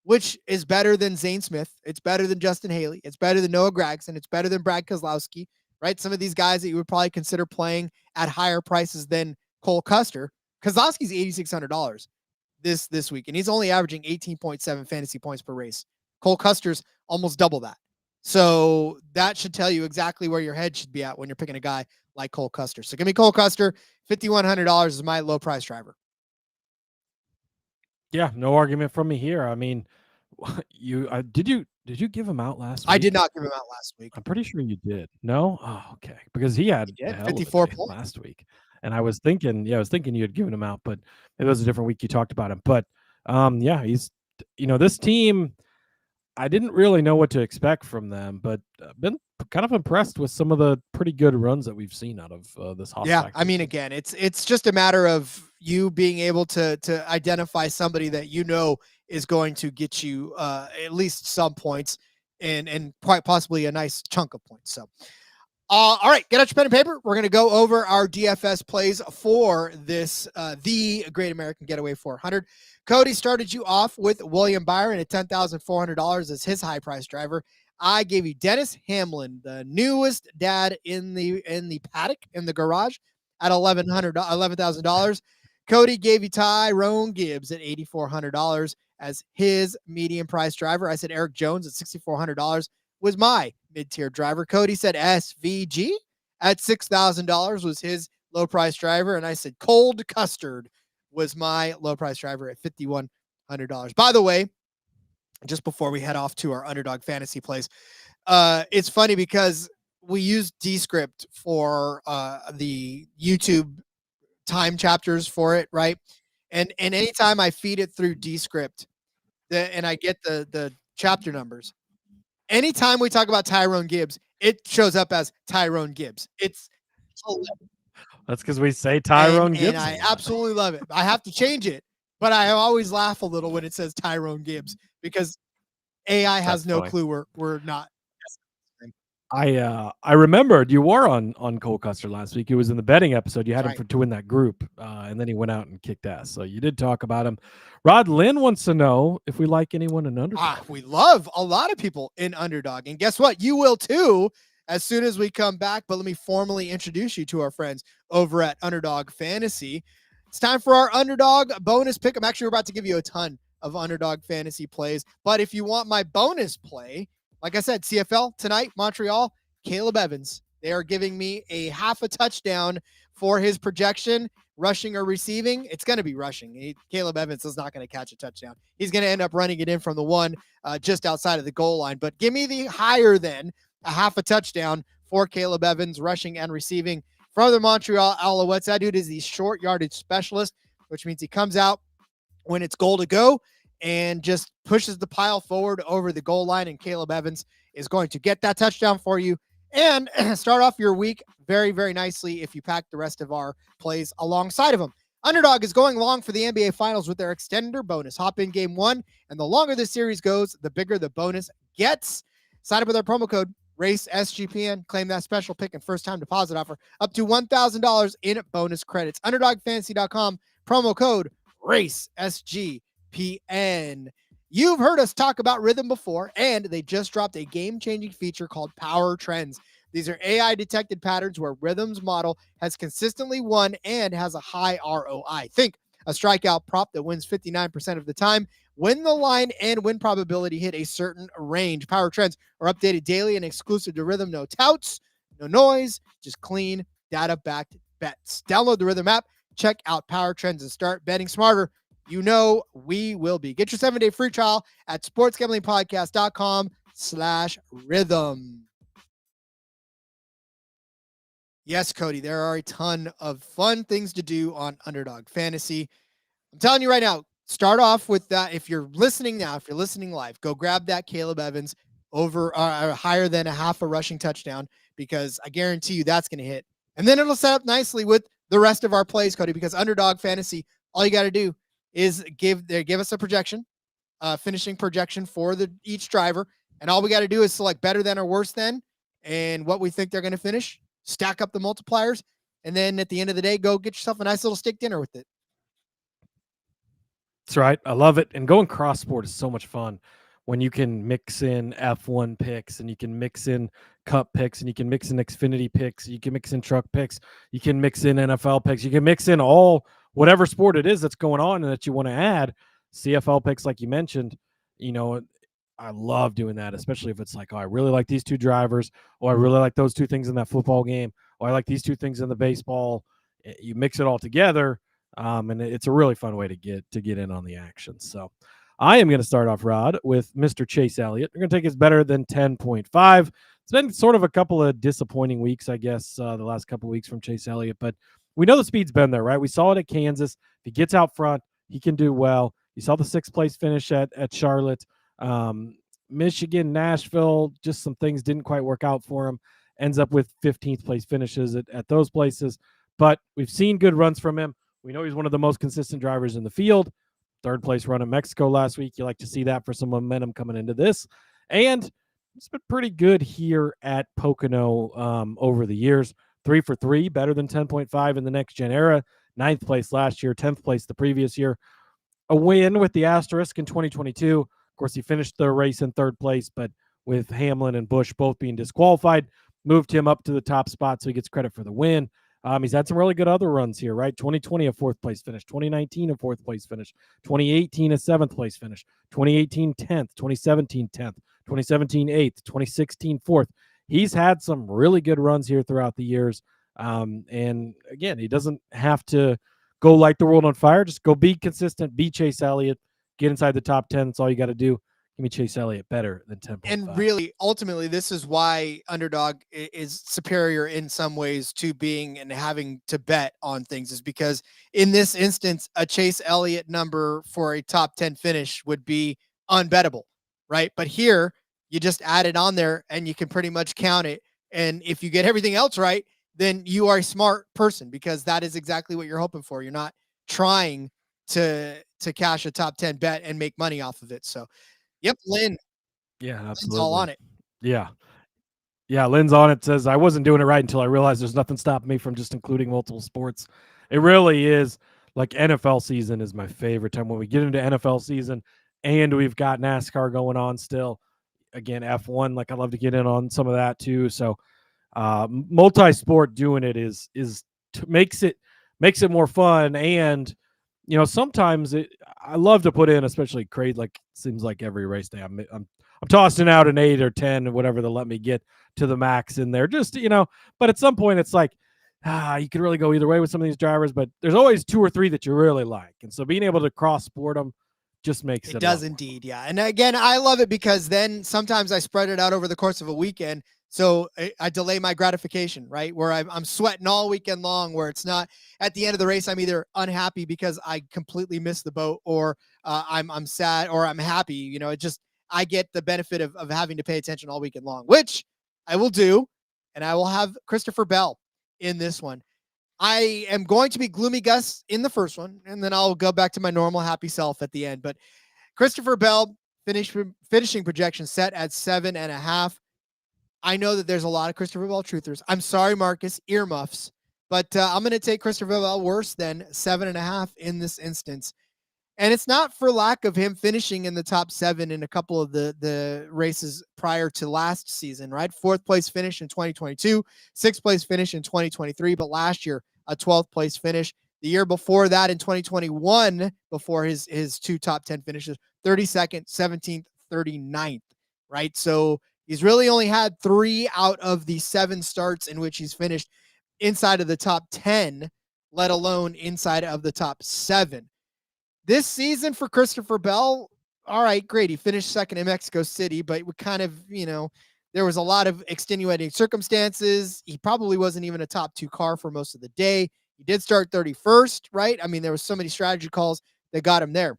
which is better than Zane Smith. It's better than Justin Haley. It's better than Noah Gragson. It's better than Brad Keselowski, right? Some of these guys that you would probably consider playing at higher prices than Cole Custer. Keselowski's $8,600 this week, and he's only averaging 18.7 fantasy points per race. Cole Custer's almost double that. So that should tell you exactly where your head should be at when you're picking a guy like Cole Custer. So give me Cole Custer. $5,100 is my low price driver. Yeah, no argument from me here. I mean, did you give him out last week? I did not give him out last week. I'm pretty sure you did. No? Oh, okay. Because he had 54 points last week. And I was thinking you had given him out, but it was a different week you talked about him. But he's this team, I didn't really know what to expect from them, but been kind of impressed with some of the pretty good runs that we've seen out of this Haas. Yeah, I mean, again, it's just a matter of you being able to identify somebody that is going to get you at least some points and quite possibly a nice chunk of points. So, all right, get out your pen and paper. We're going to go over our DFS plays for this the Great American Getaway 400. Cody started you off with William Byron at $10,400 as his high price driver. I gave you Dennis Hamlin, the newest dad in the paddock in the garage, at $11,000. Cody gave you Tyrone Gibbs at $8,400 as his medium price driver. I said Eric Jones at $6,400 was my mid-tier driver. Cody said SVG at $6,000 was his low price driver, and I said Cold Custard was my low price driver at $5,100. By the way, just before we head off to our underdog fantasy plays, it's funny because we use Descript for the YouTube time chapters for it, right? And anytime I feed it through Descript and I get the chapter numbers, anytime we talk about Tyrone Gibbs, it shows up as Tyrone Gibbs. It's hilarious. That's because we say Tyrone Gibbs. And I absolutely love it. I have to change it, but I always laugh a little when it says Tyrone Gibbs because AI has no clue we're not. I remembered you were on Cole Custer last week. He was in the betting episode. You had him to win that group, and then he went out and kicked ass. So you did talk about him. Rod Lynn wants to know if we like anyone in underdog. We love a lot of people in underdog, and guess what? You will too as soon as we come back. But let me formally introduce you to our friends over at Underdog Fantasy. It's time for our underdog bonus pick. I'm actually about to give you a ton of underdog fantasy plays, but if you want my bonus play, like I said, CFL tonight, Montreal, Caleb Evans. They are giving me a half a touchdown for his projection, rushing or receiving. It's going to be rushing. Caleb Evans is not going to catch a touchdown. He's going to end up running it in from the one just outside of the goal line. But give me the higher than a half a touchdown for Caleb Evans, rushing and receiving from the Montreal Alouettes. That dude is the short yardage specialist, which means he comes out when it's goal to go and just pushes the pile forward over the goal line, and Caleb Evans is going to get that touchdown for you and start off your week very, very nicely if you pack the rest of our plays alongside of them. Underdog is going long for the NBA Finals with their extender bonus. Hop in game one, and the longer the series goes, the bigger the bonus gets. Sign up with our promo code RACESGPN. Claim that special pick and first-time deposit offer up to $1,000 in bonus credits. UnderdogFantasy.com, promo code RACESGPN. You've heard us talk about Rhythm before, and they just dropped a game-changing feature called Power Trends. These are AI-detected patterns where Rhythm's model has consistently won and has a high ROI. Think a strikeout prop that wins 59% of the time when the line and win probability hit a certain range. Power Trends are updated daily and exclusive to Rhythm. No touts, no noise, just clean, data-backed bets. Download the Rhythm app, check out Power Trends, and start betting smarter. You know we will be. Get your 7-day free trial at sportsgamblingpodcast.com/rhythm. Yes, Cody, there are a ton of fun things to do on Underdog Fantasy. I'm telling you right now, start off with that. If you're listening now, if you're listening live, go grab that Caleb Evans over higher than a half a rushing touchdown, because I guarantee you that's going to hit. And then it'll set up nicely with the rest of our plays, Cody, because Underdog Fantasy, all you got to do is give us a projection, finishing projection for each driver. And all we got to do is select better than or worse than, and what we think they're going to finish. Stack up the multipliers, and then at the end of the day, go get yourself a nice little steak dinner with it. That's right. I love it. And going cross sport is so much fun when you can mix in F1 picks, and you can mix in Cup picks, and you can mix in Xfinity picks, you can mix in truck picks, you can mix in NFL picks, you can mix in all whatever sport it is that's going on and that you want to add. CFL picks, like you mentioned, I love doing that, especially if it's like, oh, I really like these two drivers, or I really like those two things in that football game, or I like these two things in the baseball. You mix it all together, and it's a really fun way to get in on the action. So I am going to start off, Rod, with Mr. Chase Elliott. We're going to take his better than 10.5. It's been sort of a couple of disappointing weeks, I guess, the last couple of weeks from Chase Elliott, but we know the speed's been there, right? We saw it at Kansas. If he gets out front, he can do well. You saw the 6th place finish at Charlotte. Michigan, Nashville, just some things didn't quite work out for him. Ends up with 15th place finishes at those places. But we've seen good runs from him. We know he's one of the most consistent drivers in the field. 3rd place run in Mexico last week. You like to see that for some momentum coming into this. And it's been pretty good here at Pocono over the years. 3 for 3, better than 10.5 in the next gen era. 9th place last year, 10th place the previous year. A win with the asterisk in 2022. Of course, he finished the race in 3rd place, but with Hamlin and Busch both being disqualified, moved him up to the top spot, so he gets credit for the win. He's had some really good other runs here, right? 2020, a 4th place finish. 2019, a 4th place finish. 2018, a 7th place finish. 2018, 10th. 2017, 10th. 2017, 8th. 2016, 4th. He's had some really good runs here throughout the years. And again, he doesn't have to go light the world on fire. Just go be consistent, be Chase Elliott, get inside the top 10. That's all you got to do. Give me Chase Elliott better than 10.5. And really, ultimately, this is why Underdog is superior in some ways to being and having to bet on things, is because in this instance, a Chase Elliott number for a top 10 finish would be unbettable, right? But here, you just add it on there and you can pretty much count it. And if you get everything else right, then you are a smart person, because that is exactly what you're hoping for. You're not trying to cash a top 10 bet and make money off of it. So, yep, Lynn. Yeah, absolutely. Lynn's all on it. Yeah. Yeah, Lynn's on it. Says, I wasn't doing it right until I realized there's nothing stopping me from just including multiple sports. It really is. Like, NFL season is my favorite time. When we get into NFL season and we've got NASCAR going on still. Again, F1, like I love to get in on some of that too. So multi-sport doing it makes it more fun. And sometimes I love to put in, especially crazy, like seems like every race day I'm tossing out an 8 or 10 or whatever they'll let me get to the max in there, just but at some point it's like you could really go either way with some of these drivers, but there's always 2 or 3 that you really like, and so being able to cross sport them just makes it does indeed. Yeah. And again, I love it because then sometimes I spread it out over the course of a weekend. So I delay my gratification, right? Where I'm sweating all weekend long, where it's not at the end of the race, I'm either unhappy because I completely missed the boat, or I'm sad, or I'm happy. I get the benefit of having to pay attention all weekend long, which I will do. and I will have Christopher Bell in this one. I am going to be gloomy Gus in the first one, and then I'll go back to my normal happy self at the end. But Christopher Bell finishing projection set at 7.5. I know that there's a lot of Christopher Bell truthers. I'm sorry, Marcus, earmuffs, but I'm going to take Christopher Bell worse than 7.5 in this instance. And it's not for lack of him finishing in the top 7 in a couple of the races prior to last season, right? 4th place finish in 2022, 6th place finish in 2023, but last year, a 12th place finish. The year before that in 2021, before his 2 top 10 finishes, 32nd, 17th, 39th, right? So he's really only had 3 out of the 7 starts in which he's finished inside of the top 10, let alone inside of the top 7. This season for Christopher Bell, all right, great. He finished second in Mexico City, but we kind of, there was a lot of extenuating circumstances. He probably wasn't even a top 2 car for most of the day. He did start 31st, right? I mean, there was so many strategy calls that got him there.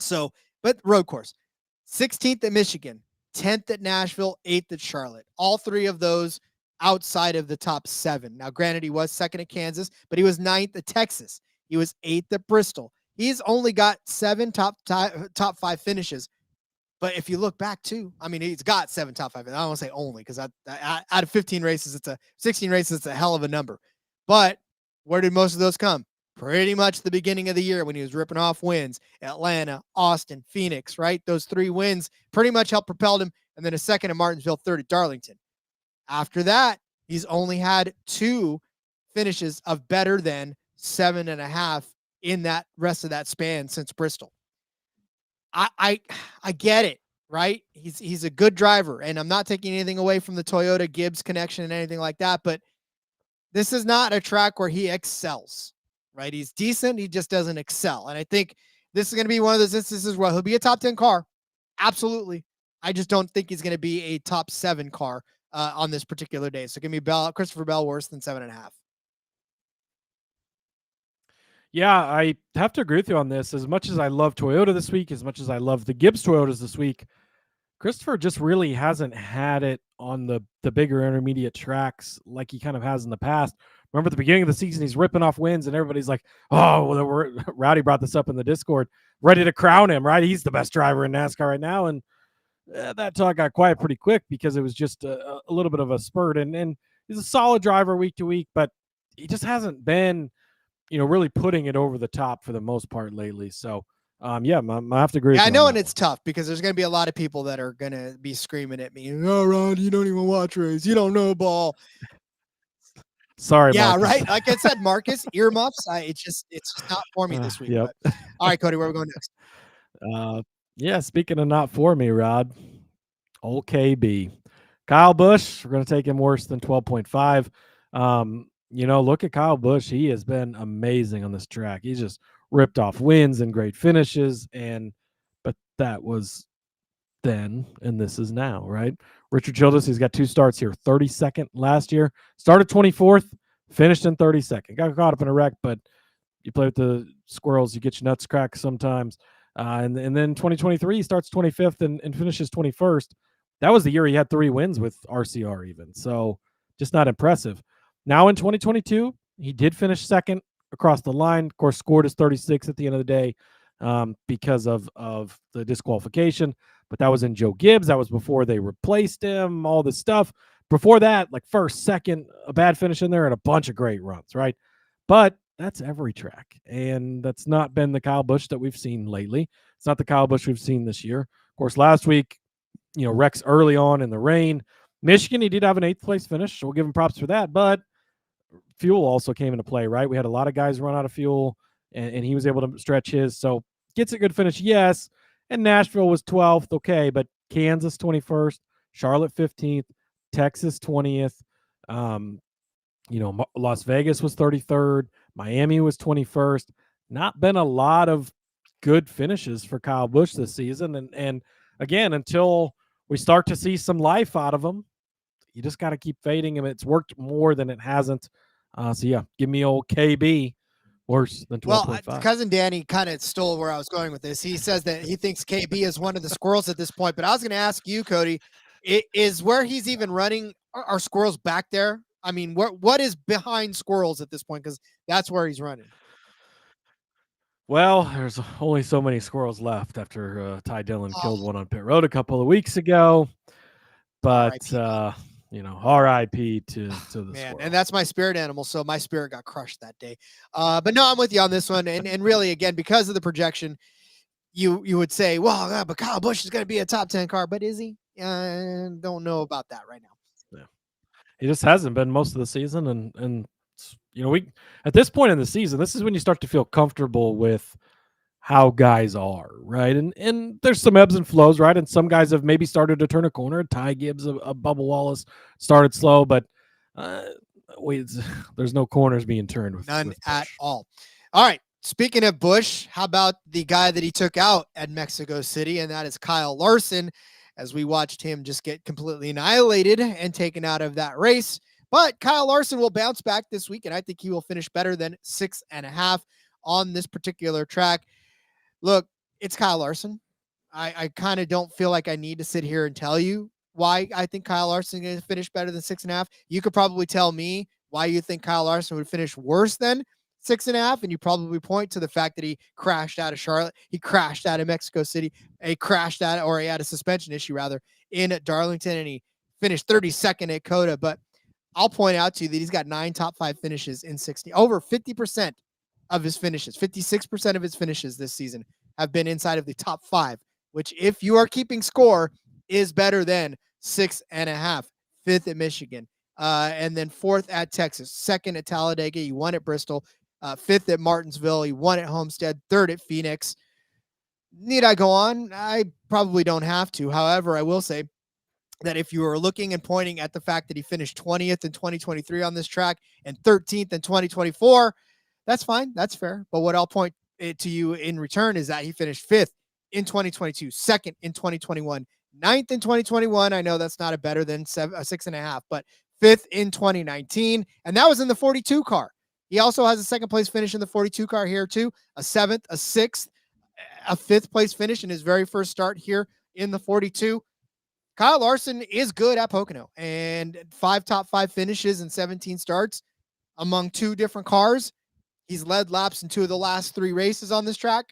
So, but road course, 16th at Michigan, 10th at Nashville, 8th at Charlotte. All 3 of those outside of the top 7. Now, granted, he was second at Kansas, but he was 9th at Texas. He was 8th at Bristol. He's only got 7 top 5 finishes. But if you look back too, I mean, he's got 7 top 5. I don't want to say only, because out of 15 races, 16 races, it's a hell of a number. But where did most of those come? Pretty much the beginning of the year when he was ripping off wins. Atlanta, Austin, Phoenix, right? Those 3 wins pretty much helped propel him. And then a second at Martinsville, 3rd at Darlington. After that, he's only had 2 finishes of better than 7.5 in that rest of that span since Bristol. I get it, right? He's a good driver, and I'm not taking anything away from the Toyota Gibbs connection and anything like that, but this is not a track where he excels, right? He's decent, he just doesn't excel. And I think this is going to be one of those instances where he'll be a top 10 car. Absolutely. I just don't think he's going to be a top 7 car on this particular day. So give me Christopher Bell worse than 7.5. Yeah, I have to agree with you on this. As much as I love Toyota this week, as much as I love the Gibbs Toyotas this week, Christopher just really hasn't had it on the bigger intermediate tracks like he kind of has in the past. Remember at the beginning of the season, he's ripping off wins, and everybody's like, oh, well, Rowdy brought this up in the Discord, ready to crown him, right? He's the best driver in NASCAR right now. And that talk got quiet pretty quick because it was just a little bit of a spurt. And he's a solid driver week to week, but he just hasn't been really putting it over the top for the most part lately. So, yeah, I have to agree. Yeah, I know, and it's tough because there's going to be a lot of people that are going to be screaming at me, oh, Ron, you don't even watch race. You don't know ball. Sorry, yeah, Marcus. right. Like I said, Marcus, earmuffs. It's just not for me this week. Yep. But, all right, Cody, where are we going next? Yeah, speaking of not for me, Rod, old KB. Kyle Busch, we're going to take him worse than 12.5. Look at Kyle Busch. He has been amazing on this track. He's just ripped off wins and great finishes. But that was then, and this is now, right? Richard Childress, he's got 2 starts here. 32nd last year. Started 24th, finished in 32nd. Got caught up in a wreck, but you play with the squirrels, you get your nuts cracked sometimes. And then 2023, he starts 25th and finishes 21st. That was the year he had 3 wins with RCR even. So just not impressive. Now in 2022, he did finish second across the line. Of course, scored his 36 at the end of the day because of the disqualification. But that was in Joe Gibbs. That was before they replaced him, all this stuff. Before that, like first, second, a bad finish in there and a bunch of great runs, right? But that's every track. And that's not been the Kyle Busch that we've seen lately. It's not the Kyle Busch we've seen this year. Of course, last week, wrecks early on in the rain. Michigan, he did have an 8th place finish, so we'll give him props for that. But fuel also came into play, right? We had a lot of guys run out of fuel, and he was able to stretch his. So gets a good finish, yes. And Nashville was 12th, okay. But Kansas 21st, Charlotte 15th, Texas 20th. Las Vegas was 33rd. Miami was 21st. Not been a lot of good finishes for Kyle Busch this season. And again, until we start to see some life out of him, you just got to keep fading him. It's worked more than it hasn't. So, yeah, give me old KB worse than 12.5. Well, cousin Danny kind of stole where I was going with this. He says that he thinks KB is one of the squirrels at this point. But I was going to ask you, Cody, is where he's even running Are Squirrels back there? I mean, what is behind Squirrels at this point? Because that's where he's running. Well, there's only so many squirrels left after Ty Dillon killed Oh. one on pit road a couple of weeks ago. But R.I.P. R.I.P. to the Man, squirrel. and that's my spirit animal, so my spirit got crushed that day. But no, I'm with you on this one, and really, again, because of the projection, you would say, well, but Kyle Busch is going to be a top 10 car, but is he? Don't know about that right now. Yeah. He just hasn't been most of the season, and we at this point in the season, this is when you start to feel comfortable with how guys are, right? And there's some ebbs and flows, right? And some guys have maybe started to turn a corner. Ty Gibbs, a Bubba Wallace started slow, but there's no corners being turned with None with at Busch. all. All right. Speaking of Busch, how about the guy that he took out at Mexico City, and that is Kyle Larson, as we watched him just get completely annihilated and taken out of that race. But Kyle Larson will bounce back this week, and I think he will finish better than 6.5 on this particular track. Look, it's Kyle Larson. I kind of don't feel like I need to sit here and tell you why I think Kyle Larson is going to finish better than 6.5. You could probably tell me why you think Kyle Larson would finish worse than 6.5, and you probably point to the fact that he crashed out of Charlotte, he crashed out of Mexico City, he had a suspension issue rather in Darlington, and he finished 32nd at COTA. But I'll point out to you that he's got 9 top 5 finishes in 60. Over 50% of his finishes, 56% of his finishes this season have been inside of the top 5, which, if you are keeping score, is better than 6.5. 5th at Michigan, and then 4th at Texas, 2nd at Talladega. He won at Bristol. 5th at Martinsville. He won at Homestead. 3rd at Phoenix. Need I go on? I probably don't have to. However, I will say that if you are looking and pointing at the fact that he finished 20th in 2023 on this track and 13th in 2024, that's fine. That's fair. But what I'll point it to you in return is that he finished 5th in 2022, 2nd in 2021, 9th in 2021. I know that's not a better than 6.5, but 5th in 2019. And that was in the 42 car. He also has a 2nd place finish in the 42 car here too, a 7th, a 6th, a 5th place finish in his very first start here in the 42. Kyle Larson is good at Pocono, and 5 top 5 finishes and 17 starts among 2 different cars. He's led laps in 2 of the last 3 races on this track.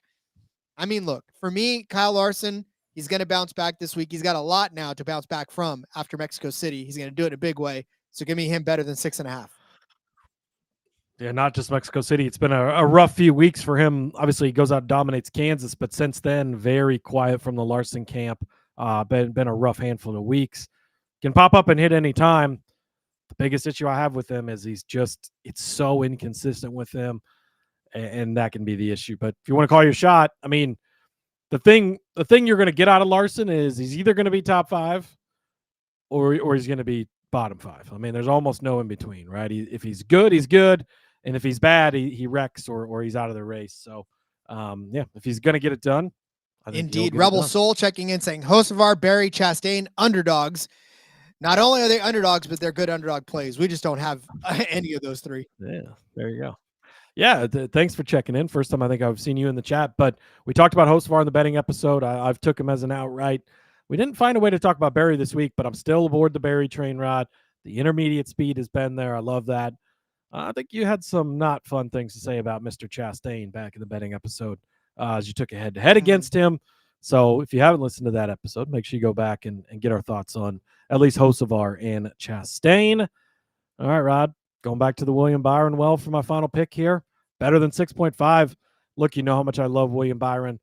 I mean, look, for me, Kyle Larson, he's going to bounce back this week. He's got a lot now to bounce back from after Mexico City. He's going to do it in a big way. So give me him better than 6.5. Yeah, not just Mexico City. It's been a rough few weeks for him. Obviously, he goes out and dominates Kansas, but since then, very quiet from the Larson camp. Been a rough handful of weeks. Can pop up and hit any time. The biggest issue I have with him is it's so inconsistent with him, and that can be the issue. But if you want to call your shot, I mean, the thing you're going to get out of Larson is he's either going to be top 5 or he's going to be bottom 5. I mean, there's almost no in between, right? If he's good, he's good. And if he's bad, he wrecks or he's out of the race. So, if he's going to get it done. Indeed. Rebel Soul checking in saying, Hocevar, Barry, Chastain, underdogs. Not only are they underdogs, but they're good underdog plays. We just don't have any of those 3. Yeah, there you go. Yeah, thanks for checking in. First time I think I've seen you in the chat, but we talked about Hocevar in the betting episode. I've took him as an outright. We didn't find a way to talk about Barry this week, but I'm still aboard the Barry train, Rod. The intermediate speed has been there. I love that. I think you had some not fun things to say about Mr. Chastain back in the betting episode as you took a head-to-head against him. So if you haven't listened to that episode, make sure you go back and get our thoughts on at least Hocevar and Chastain. All right, Rod, going back to the William Byron well for my final pick here. Better than 6.5. Look, you know how much I love William Byron.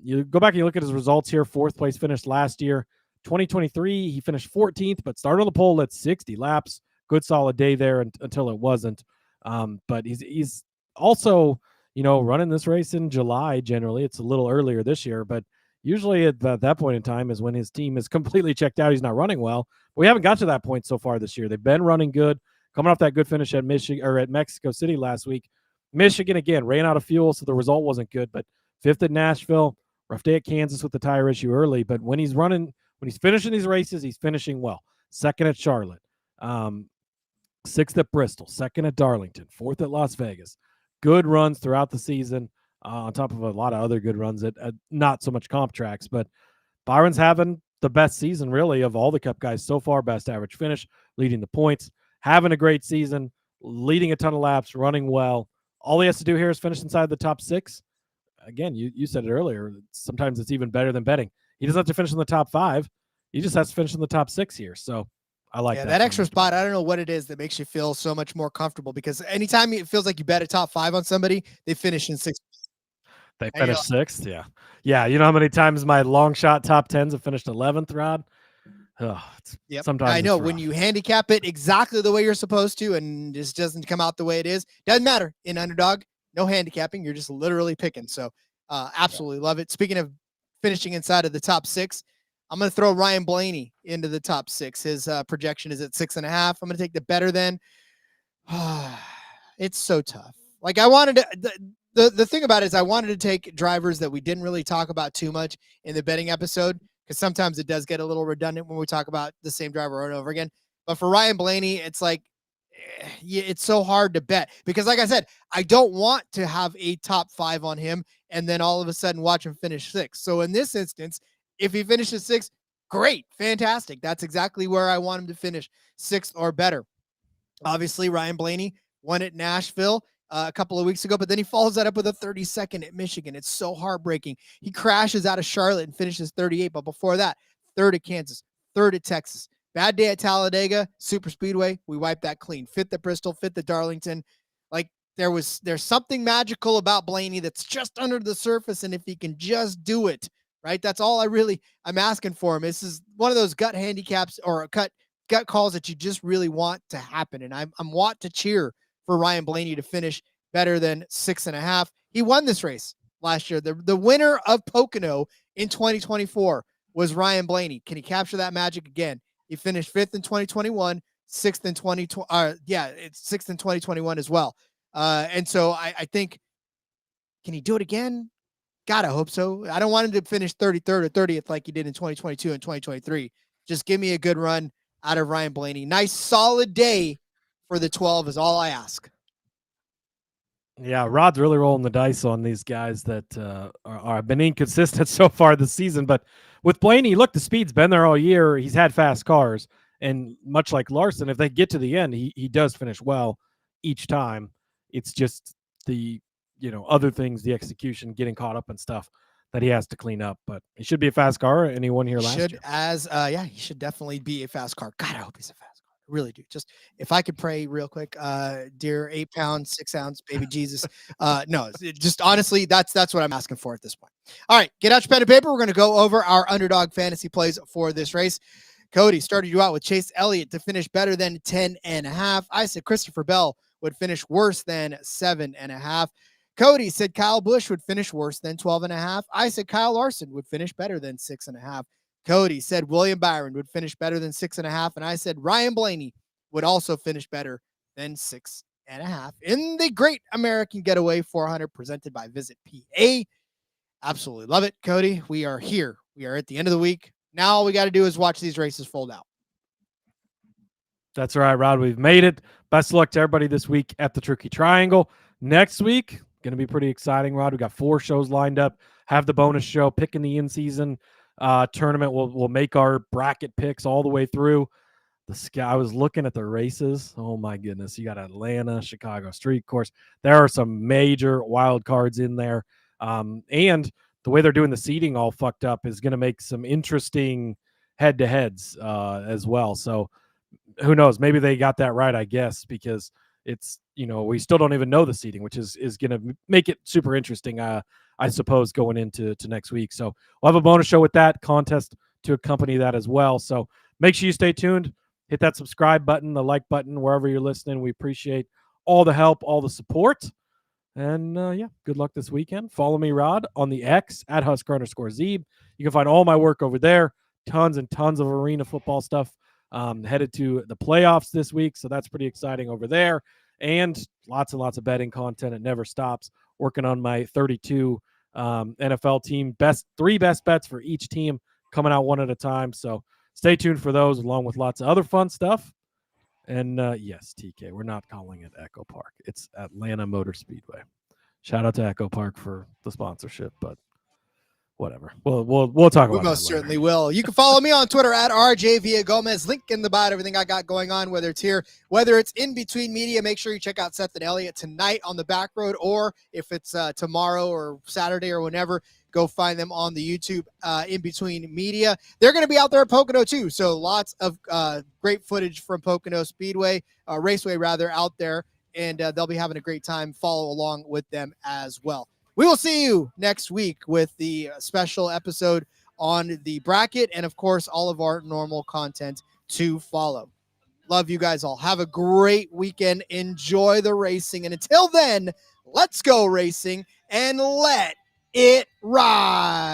You go back and you look at his results here. 4th place finish last year. 2023, he finished 14th, but started on the pole at 60 laps. Good solid day there until it wasn't. But he's also, running this race in July generally. It's a little earlier this year, but usually at that point in time is when his team is completely checked out. He's not running well. But we haven't got to that point so far this year. They've been running good, coming off that good finish at Michigan or at Mexico City last week. Michigan, again, ran out of fuel, so the result wasn't good. But 5th at Nashville, rough day at Kansas with the tire issue early. But when he's finishing these races, he's finishing well. 2nd at Charlotte, 6th at Bristol, 2nd at Darlington, 4th at Las Vegas. Good runs throughout the season, on top of a lot of other good runs at not so much comp tracks. But Byron's having the best season really of all the Cup guys so far. Best average finish, leading the points, having a great season, leading a ton of laps, running well. All he has to do here is finish inside the top 6. Again, you said it earlier. Sometimes it's even better than betting. He doesn't have to finish in the top 5. He just has to finish in the top 6 here. So I like that extra spot. I don't know what it is that makes you feel so much more comfortable, because anytime it feels like you bet a top 5 on somebody, they finish in 6th. They finished 6th. Yeah. Yeah. You know how many times my long shot top 10s have finished 11th, Rod? Sometimes I know when you handicap it exactly the way you're supposed to and just doesn't come out the way it is, doesn't matter. In Underdog, no handicapping. You're just literally picking. So absolutely love it. Speaking of finishing inside of the top 6, I'm going to throw Ryan Blaney into the top 6. His projection is at 6.5. I'm going to take the better than. It's so tough. Like, I wanted to, the thing about it is I wanted to take drivers that we didn't really talk about too much in the betting episode, because sometimes it does get a little redundant when we talk about the same driver over and over again. But for Ryan Blaney, it's like, it's so hard to bet, because like I said, I don't want to have a top 5 on him and then all of a sudden watch him finish 6th. So in this instance, if he finishes 6th, great, fantastic. That's exactly where I want him to finish, 6th or better. Obviously, Ryan Blaney won at Nashville a couple of weeks ago, but then he follows that up with a 32nd at Michigan. It's so heartbreaking. He crashes out of Charlotte and finishes 38, but before that, 3rd at Kansas, 3rd at Texas. Bad day at Talladega, Super Speedway, we wiped that clean. 5th at Bristol, 5th at Darlington. Like, there's something magical about Blaney that's just under the surface, and if he can just do it, right? That's all I'm asking for him. This is one of those gut handicaps or gut calls that you just really want to happen, and I'm want to cheer for Ryan Blaney to finish better than 6.5. He won this race last year. The winner of Pocono in 2024 was Ryan Blaney. Can he capture that magic again? He finished 5th in 2021, 6th in 2020. It's 6th in 2021 as well. And so I think, can he do it again? God, I hope so. I don't want him to finish 33rd or 30th like he did in 2022 and 2023. Just give me a good run out of Ryan Blaney. Nice, solid day for the 12 is all I ask. Yeah, Rod's really rolling the dice on these guys that are been inconsistent so far this season. But with Blaney, look, the speed's been there all year. He's had fast cars. And much like Larson, if they get to the end, he does finish well each time. It's just the, other things, the execution, getting caught up and stuff that he has to clean up. But he should be a fast car, and he won here last year. He should definitely be a fast car. God, I hope he's a fast car. I really do. Just if I could pray real quick, dear 8 pound, 6 ounce baby Jesus. No, just honestly, that's what I'm asking for at this point. All right, get out your pen and paper. We're going to go over our Underdog fantasy plays for this race. Cody started you out with Chase Elliott to finish better than 10.5. I said Christopher Bell would finish worse than 7.5. Cody said Kyle Busch would finish worse than 12.5. I said Kyle Larson would finish better than 6.5. Cody said William Byron would finish better than 6.5. And I said Ryan Blaney would also finish better than 6.5 in the Great American Getaway 400 presented by Visit PA. Absolutely love it, Cody. We are here. We are at the end of the week. Now all we got to do is watch these races fold out. That's right, Rod. We've made it. Best of luck to everybody this week at the Tricky Triangle. Next week, going to be pretty exciting, Rod. We got 4 shows lined up. Have the bonus show, picking the in-season tournament. We'll make our bracket picks all the way through. I was looking at the races. Oh my goodness. You got Atlanta, Chicago Street Course. There are some major wild cards in there. And the way they're doing the seeding all fucked up is going to make some interesting head-to-heads as well. So who knows? Maybe they got that right, I guess, because it's, we still don't even know the seeding, which is going to make it super interesting, I suppose, going into next week. So we'll have a bonus show with that contest to accompany that as well. So make sure you stay tuned. Hit that subscribe button, the like button, wherever you're listening. We appreciate all the help, all the support. And good luck this weekend. Follow me, Rod, on the X at Husker_Zeeb. You can find all my work over there. Tons and tons of arena football stuff. Headed to the playoffs this week, so that's pretty exciting over there. And lots and lots of betting content. It never stops. Working on my 32 NFL team. 3 best bets for each team coming out one at a time. So stay tuned for those, along with lots of other fun stuff. And yes, TK, we're not calling it Echo Park. It's Atlanta Motor Speedway. Shout out to Echo Park for the sponsorship, but whatever. We'll talk We about most that later. certainly will. You can follow me on Twitter at RJ Villagomez. Link in the bio, everything I got going on, whether it's here, whether it's in between media. Make sure you check out Seth and Elliott tonight on the back road, or if it's tomorrow or Saturday or whenever, go find them on the YouTube in between media. They're going to be out there at Pocono too. So lots of great footage from Pocono Raceway out there. And they'll be having a great time. Follow along with them as well. We will see you next week with the special episode on the bracket and, of course, all of our normal content to follow. Love you guys all. Have a great weekend. Enjoy the racing. And until then, let's go racing and let it ride.